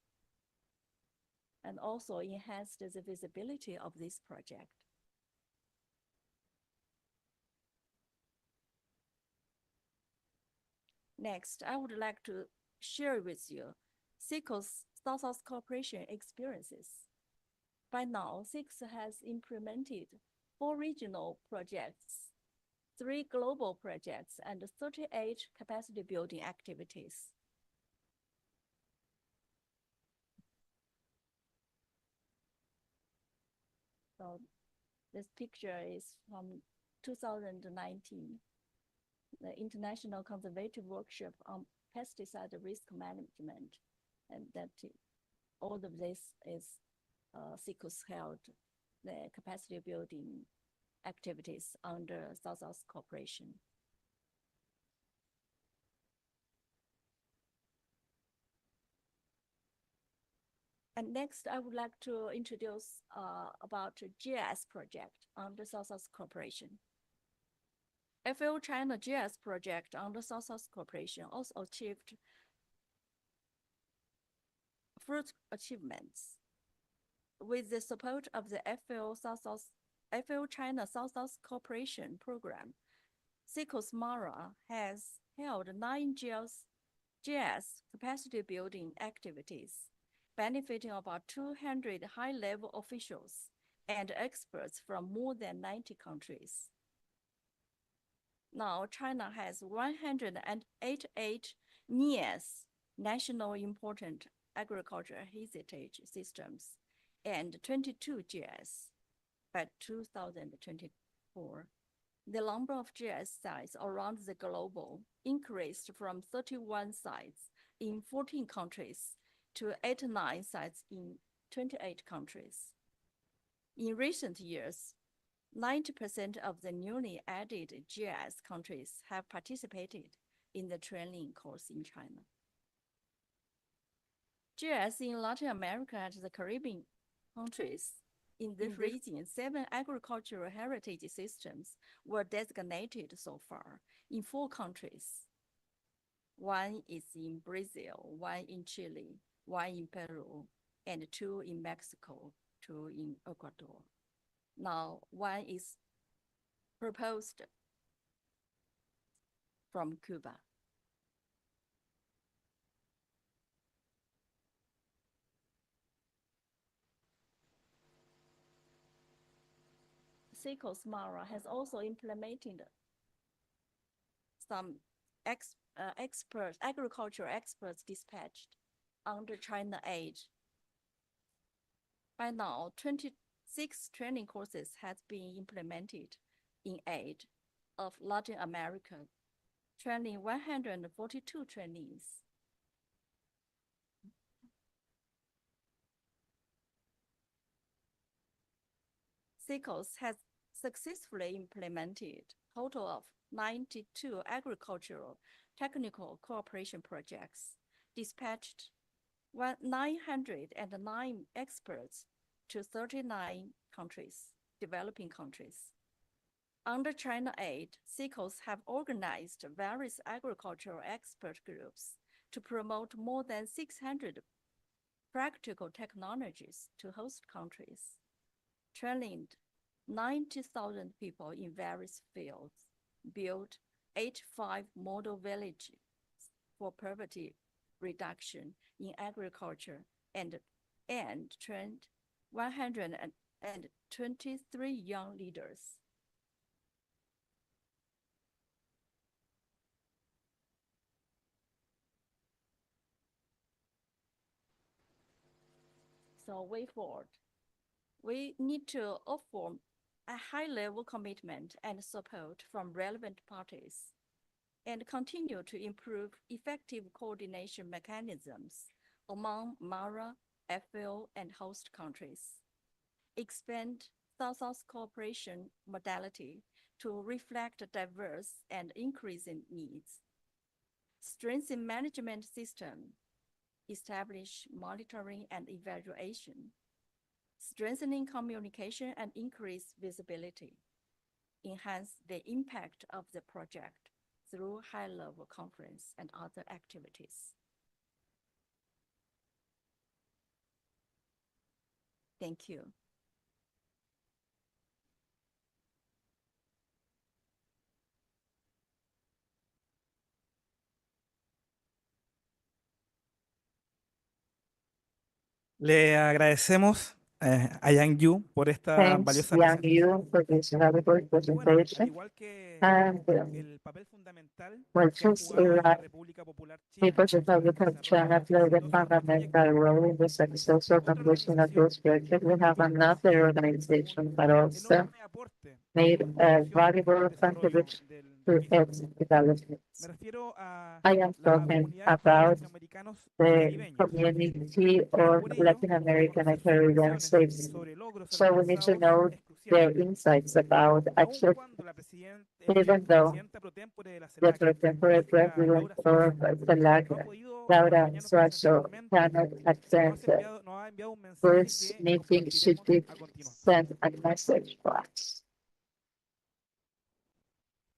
and also enhanced the visibility of this project. Next, I would like to share with you SICO's South-South cooperation experiences. By now, SICO has implemented 4 regional projects, 3 global projects, and 38 capacity building activities. So this picture is from 2019, the International Conservative Workshop on Pesticide Risk Management, and that all of this is SICO's held the capacity building activities under South-South cooperation. And next, I would like to introduce about GIS project under South-South cooperation. FAO China GIS project under South-South cooperation also achieved fruit achievements. With the support of the FAO China South-South cooperation program, SICO's MARA has held 9 GIS capacity building activities, benefiting about 200 high-level officials and experts from more than 90 countries. Now, China has 188 NIAS, National Important Agricultural Heritage Systems, and 22 GIS by 2024. The number of GIS sites around the globe increased from 31 sites in 14 countries to 89 sites in 28 countries. In recent years, 90% of the newly added GIS countries have participated in the training course in China. GIS in Latin America and the Caribbean countries. In this region, 7 agricultural heritage systems were designated so far in 4 countries. 1 is in Brazil, 1 in Chile, 1 in Peru, and 2 in Mexico, 2 in Ecuador. Now, 1 is proposed from Cuba. SICO's MARA has also implemented some agricultural experts dispatched under China Aid. By now, 26 training courses have been implemented in aid of Latin America, training 142 trainees. SECOS has successfully implemented a total of 92 agricultural technical cooperation projects, dispatched 909 experts to 39 countries, developing countries. Under China Aid, SECOS have organized various agricultural expert groups to promote more than 600 practical technologies to host countries, trained 90,000 people in various fields, built 85 model villages for poverty reduction in agriculture, and trained 123 young leaders. So way forward, we need to offer a high-level commitment and support from relevant parties, and continue to improve effective coordination mechanisms among MARA, FAO, and host countries. Expand South-South cooperation modality to reflect diverse and increasing needs. Strengthen management system. Establish monitoring and evaluation. Strengthening communication and increase visibility. Enhance the impact of the project through high-level conference and other activities. Thank you. Le agradecemos a Yang Yu por esta Thanks, valiosa Yang presentación. Yu, for this valuable Al presentation. igual que And el papel fundamental well, que ha just jugado la like República Popular China People's en el Republic of desarrollo China played a exitoso de este fundamental proyecto, role in the successful otra completion of organización this project. We have another organization that also enorme aporte made en a contribución valuable al desarrollo contribution del to mismo. its development. Me refiero a I am la talking comunidad de estados about latinoamericanos y the caribeños. community Es of por ello Latin que American and conocer sus Caribbean impresiones states. sobre logros So we need to alcanzados know es their crucial. insights about Y aun actual, cuando la even though presidenta pro tempore de la the CELAC, temporary nuestra president Laura of Suazo, the LAC, no ha podido Laura acompañarnos Suazo, presencialmente, cannot attend nos ha enviado un mensaje this que meeting. She compartiremos did a continuación. send a message for us.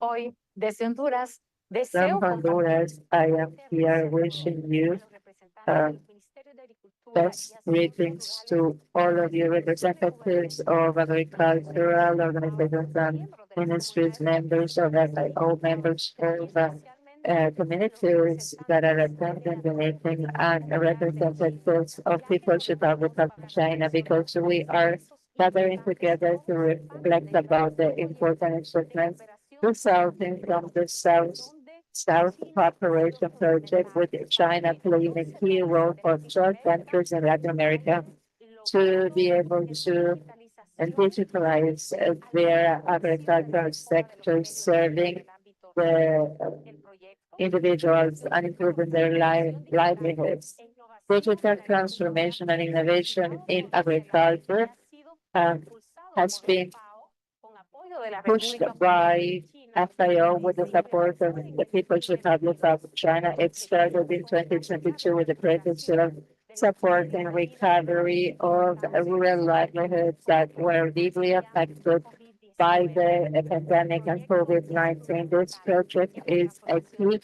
Hoy, desde Honduras, From deseo Honduras, I am here wishing you best greetings to all of you representatives of agricultural organizations and ministries, members of FIO, members of communities that are attending the meeting, and representatives of People's Republic of China, because we are gathering together to reflect about the important achievements resulting from the South Cooperation Project, with China playing a key role for 12 countries in Latin America to be able to digitalize their agricultural sector, serving the individuals and improving their livelihoods. Digital transformation and innovation in agriculture has been pushed by FAO with the support of the People's Republic of China. It started in 2022 with the purpose of supporting recovery of rural livelihoods that were deeply affected by the pandemic and COVID-19. This project is a key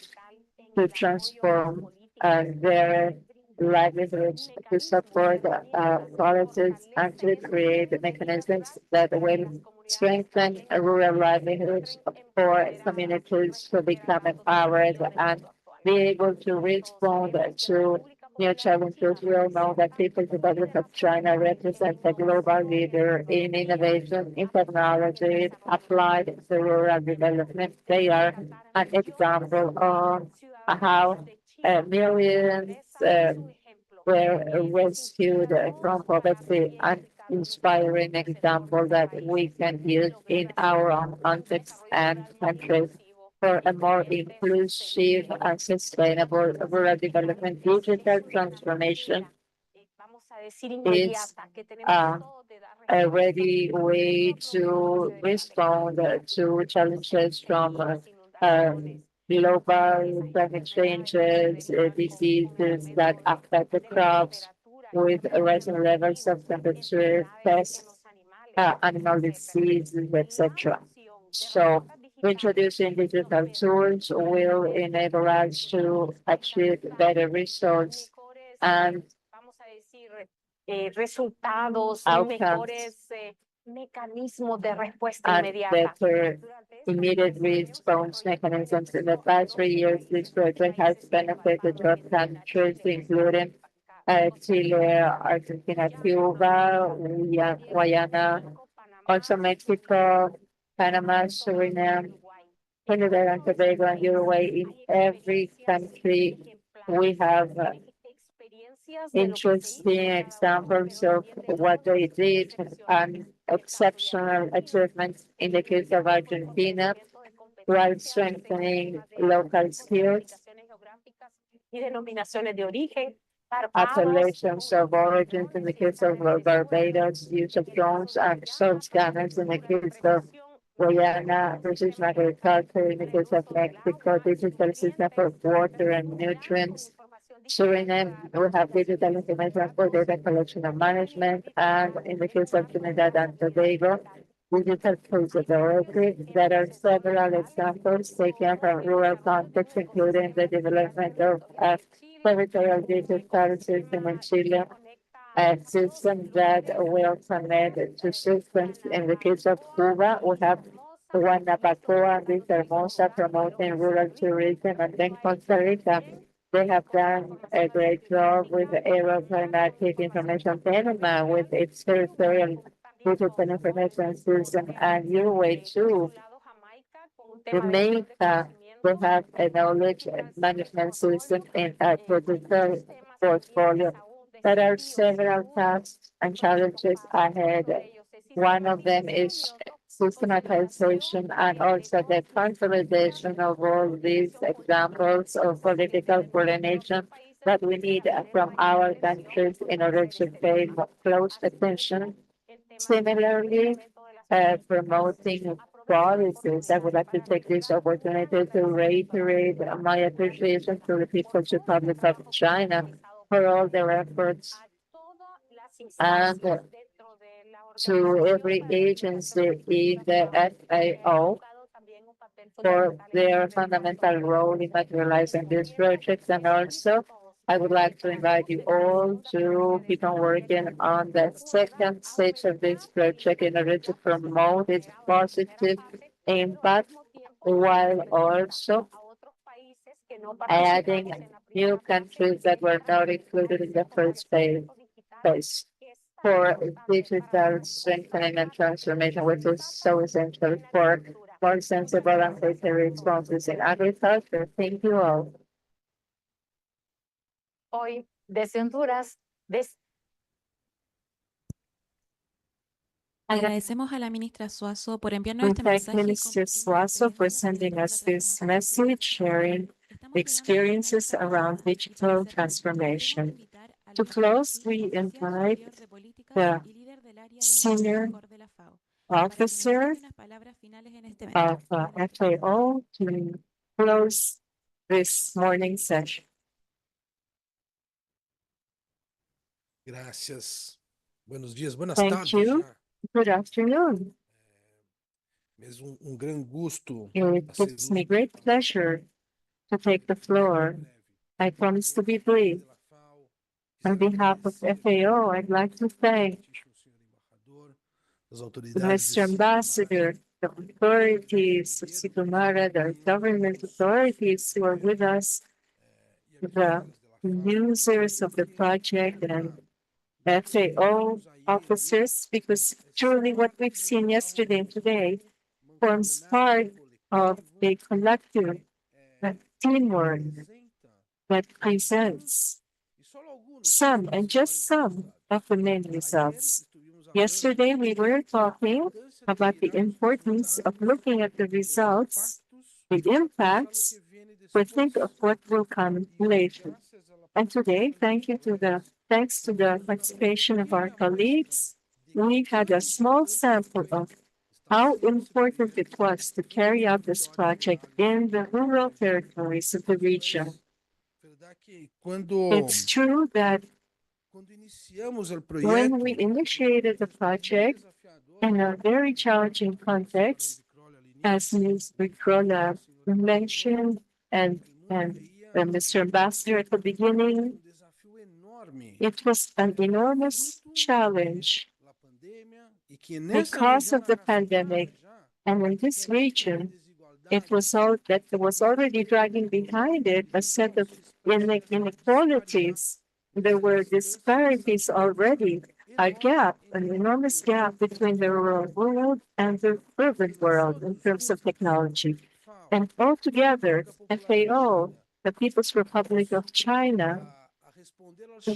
to transform their livelihoods, to support policies, and to create mechanisms that will strengthen rural livelihoods for communities to become empowered and be able to respond to new challenges. We all know that People's Republic of China represents a global leader in innovation, in technology, applied to rural development. They are an example of how millions were rescued from poverty, an inspiring example that we can use in our own context and countries for a more inclusive and sustainable rural development. Digital transformation is a ready way to respond to challenges from global climate changes, diseases that affect the crops with rising levels of temperature, pests, animal diseases, etc. So introducing digital tools will enable us to achieve better results and outcomes and better immediate response mechanisms. In the past 3 years, this project has benefited 12 countries, including Chile, Argentina, Cuba, Guyana, also Mexico, Panama, Suriname, Trinidad and Tobago, and Uruguay. In every country, we have interesting examples of what they did and exceptional achievements in the case of Argentina, while strengthening local skills, appellations of origins in the case of Barbados, use of drones and soil scanners in the case of Guyana, precision agriculture in the case of Mexico, digital system for water and nutrients. Suriname, we have digital information for data collection and management, and in the case of Trinidad and Tobago, digital traceability. There are several examples taken from rural contexts, including the development of a territorial digital system in Chile, a system that will connect to systems. In the case of Cuba, we have Guanabacoa and Villahermosa promoting rural tourism, and then Costa Rica. They have done a great job with aeroclimatic information Panama with its territorial digital information system, and Uruguay too. Jamaica will have a knowledge management system in a digital portfolio. There are several tasks and challenges ahead. One of them is systematization and also the consolidation of all these examples of political coordination that we need from our countries in order to pay close attention. Similarly, promoting policies, I would like to take this opportunity to reiterate my appreciation to the People's Republic of China for all their efforts and to every agency in the FAO for their fundamental role in materializing these projects. And also, I would like to invite you all to keep on working on the second stage of this project in order to promote its positive impact, while also adding new countries that were not included in the first phase for digital strengthening and transformation, which is so essential for more sensible and better responses in agriculture. Thank you all. Agradecemos a la ministra Suazo por enviarnos We este thank mensaje y Minister compartir Suazo for sending us this message, sharing the experiences around digital transformation. To close, we invite the senior officer of FAO to close this morning session. Gracias. Buenos días, buenas Thank tardes. you. Já. Good afternoon. Mesmo grande gosto. It gives me great pleasure to take the floor. I promise to be brief. On behalf of FAO, I'd like to thank Mr. Ambassador, the authorities of Situmara, the government authorities who are with us, the users of the project and FAO officers, because truly what we've seen yesterday and today forms part of a collective teamwork that presents some and just some of the main results. Yesterday, we were talking about the importance of looking at the results, the impacts, but think of what will come later. And today, thanks to the participation of our colleagues, we had a small sample of how important it was to carry out this project in the rural territories of the region. It's true that when we initiated the project in a very challenging context, as Ms. Vicrola mentioned, and Mr. Ambassador at the beginning, it was an enormous challenge because of the pandemic. And in this region, it was all that was already dragging behind it a set of inequalities. There were disparities already, a gap, an enormous gap between the rural world and the urban world in terms of technology. And altogether, FAO, the People's Republic of China,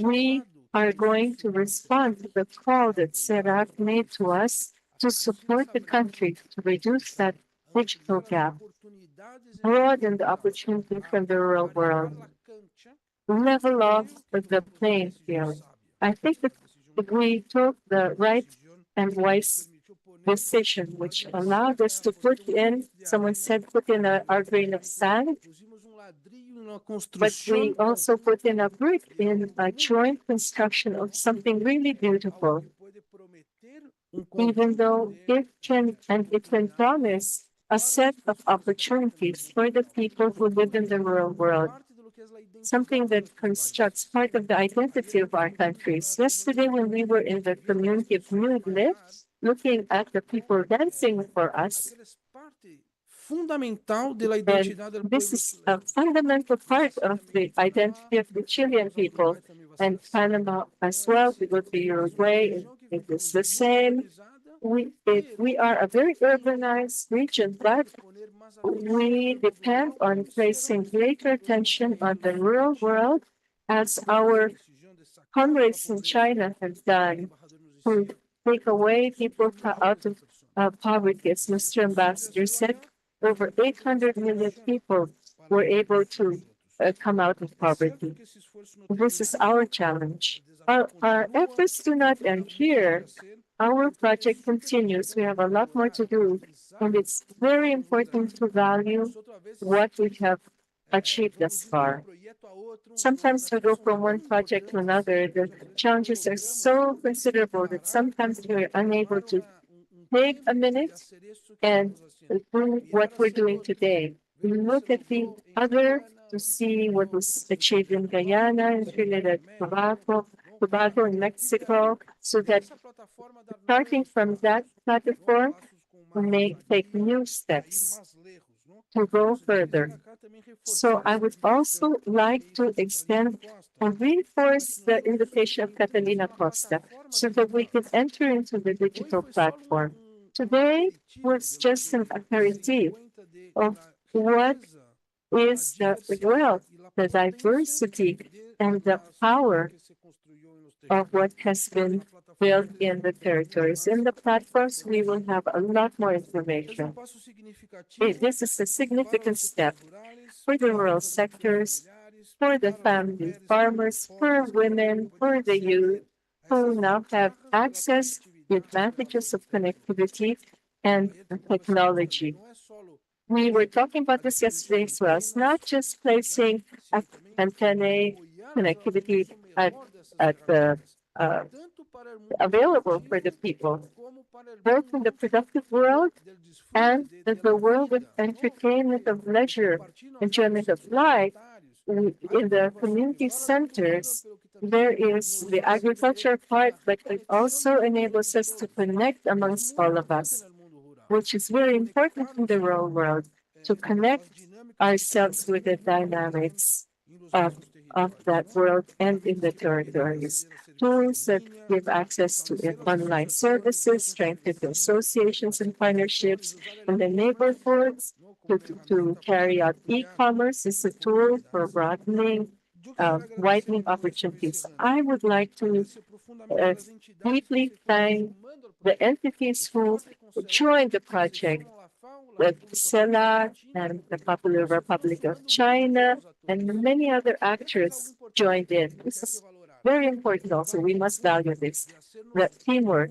we are going to respond to the call that CERAC made to us to support the country to reduce that digital gap, broaden the opportunity from the rural world, level off the playing field. I think that we took the right and wise decision, which allowed us to put in, someone said, put in our grain of sand, but we also put in a brick in a joint construction of something really beautiful. Even though it can promise a set of opportunities for the people who live in the rural world, something that constructs part of the identity of our countries. Yesterday, when we were in the community of Mugle, looking at the people dancing for us, and this is a fundamental part of the identity of the Chilean people. And Panama as well, we go to Uruguay, it is the same. We are a very urbanized region, but we depend on placing greater attention on the rural world, as our comrades in China have done, to take away people out of poverty. As Mr. Ambassador said, over 800 million people were able to come out of poverty. This is our challenge. Our efforts do not end here. Our project continues. We have a lot more to do, and it's very important to value what we have achieved thus far. Sometimes we go from one project to another. The challenges are so considerable that sometimes we're unable to take a minute and do what we're doing today. We look at the other to see what was achieved in Guyana, in Trinidad and Tobago, in Mexico, so that starting from that platform, we may take new steps to go further. So I would also like to extend and reinforce the invitation of Catalina Costa so that we can enter into the digital platform. Today was just an aperitif of what is the wealth, the diversity, and the power of what has been built in the territories. In the platforms, we will have a lot more information. This is a significant step for the rural sectors, for the family farmers, for women, for the youth, who now have access to the advantages of connectivity and technology. We were talking about this yesterday as well. It's not just placing antennae connectivity available for the people, both in the productive world and the world of entertainment, of leisure, enjoyment of life. In the community centers, there is the agriculture part, but it also enables us to connect amongst all of us, which is very important in the rural world, to connect ourselves with the dynamics of of that world and in the territories. Tools that give access to online services, strengthen the associations and partnerships in the neighborhoods to carry out e-commerce is a tool for broadening, widening opportunities. I would like to deeply thank the entities who joined the project, the CELAC and the Popular Republic of China, and many other actors joined in. This is very important also. We must value this. The teamwork,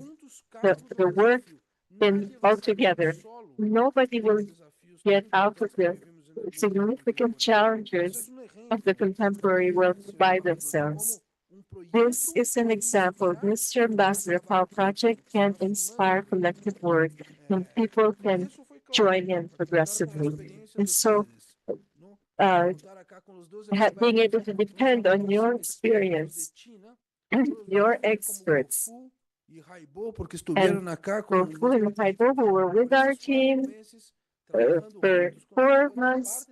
the work in all together. Nobody will get out of the significant challenges of the contemporary world by themselves. This is an example. Mr. Ambassador, how project can inspire collective work and people can join in progressively. And so being able to depend on your experience and your experts and Goku and Haibo who were with our team for 4 months,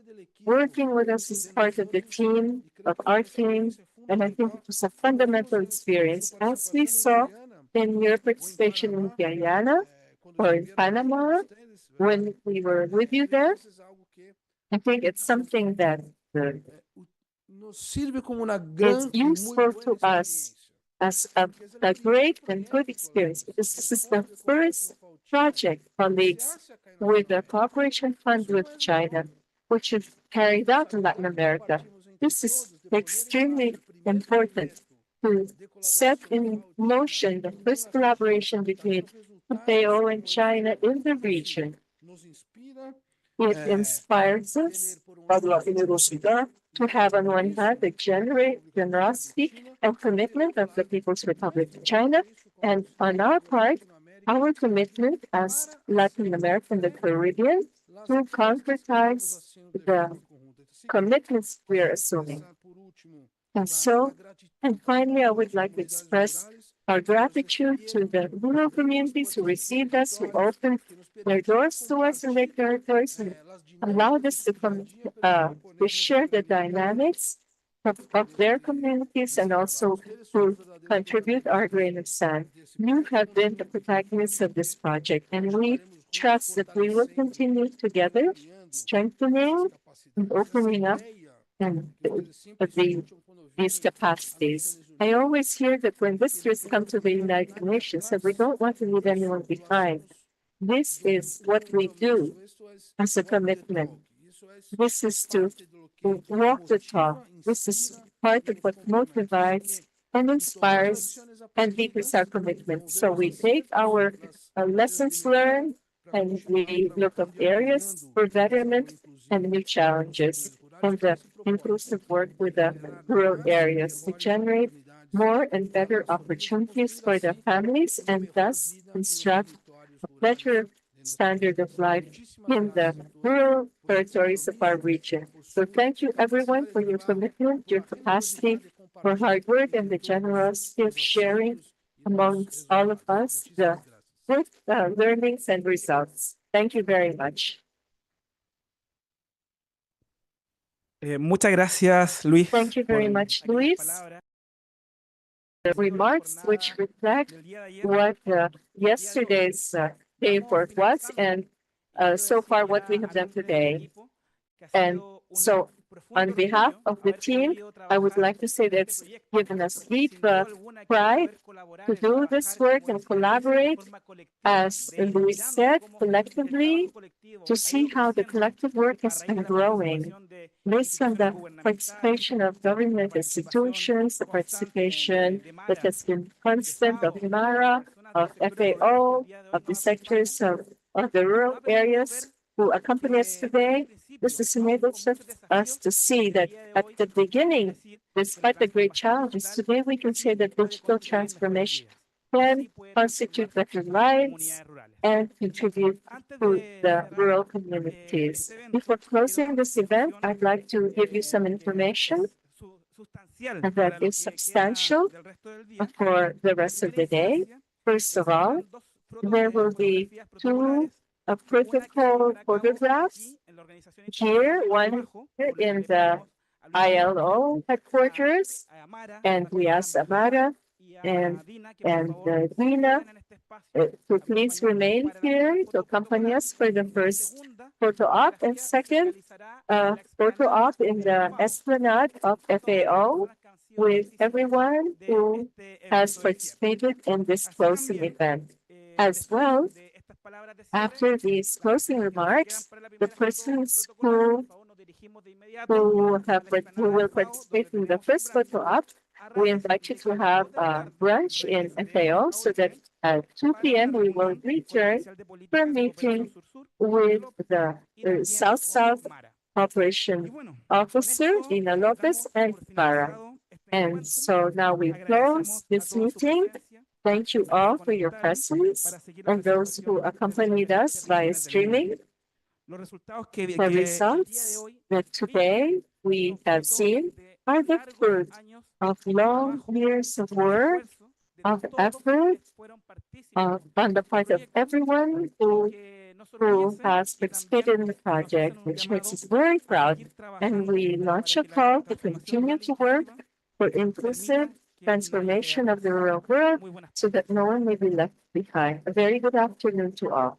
working with us as part of the team, of our team, and I think it was a fundamental experience. As we saw in your participation in Guyana or in Panama, when we were with you there, I think it's something that is useful to us as a great and good experience, because this is the first project, colleagues, with a cooperation fund with China, which is carried out in Latin America. This is extremely important to set in motion the first collaboration between PAO and China in the region. It inspires us to have on one hand the generosity and commitment of the People's Republic of China, and on our part, our commitment as Latin America and the Caribbean to concretize the commitments we are assuming. And finally, I would like to express our gratitude to the rural communities who received us, who opened their doors to us in their territories and allowed us to share the dynamics of their communities and also to contribute our grain of sand. You have been the protagonists of this project, and we trust that we will continue together, strengthening and opening up and these capacities. I always hear that when visitors come to the United Nations, that we don't want to leave anyone behind. This is what we do as a commitment. This is to walk the talk. This is part of what motivates and inspires and deepens our commitment. So we take our lessons learned and we look at areas for betterment and new challenges and the inclusive work with the rural areas to generate more and better opportunities for the families and thus construct a better standard of life in the rural territories of our region. So thank you everyone for your commitment, your capacity for hard work and the generosity of sharing amongst all of us the good learnings and results. Thank you very much. Muchas gracias, Luis. Thank you very much, Luis. The remarks which reflect what yesterday's day work was and so far what we have done today. And so on behalf of the team, I would like to say that it's given us deep pride to do this work and collaborate, as Luis said, collectively, to see how the collective work has been growing based on the participation of government institutions, the participation that has been constant of MARA, of FAO, of the sectors of the rural areas who accompany us today. This has enabled us to see that at the beginning, despite the great challenges, today we can say that digital transformation can constitute better lives and contribute to the rural communities. Before closing this event, I'd like to give you some information that is substantial for the rest of the day. First of all, there will be two protocol photographs here, one in the ILO headquarters, and we ask Amara and Dina to please remain here to accompany us for the first photo op and second photo op in the esplanade of FAO with everyone who has participated in this closing event. As well, after these closing remarks, the persons who will participate in the first photo op, we invite you to have brunch in FAO so that at 2 p.m. we will return for a meeting with the South-South Operation Officer, Dina Lopez, and Mara. And so now we close this meeting. Thank you all for your presence and those who accompanied us via streaming. The results that today we have seen are the fruit of long years of work, of effort, on the part of everyone who has participated in the project, which makes us very proud. And we launch a call to continue to work for inclusive transformation of the rural world so that no one may be left behind. A very good afternoon to all.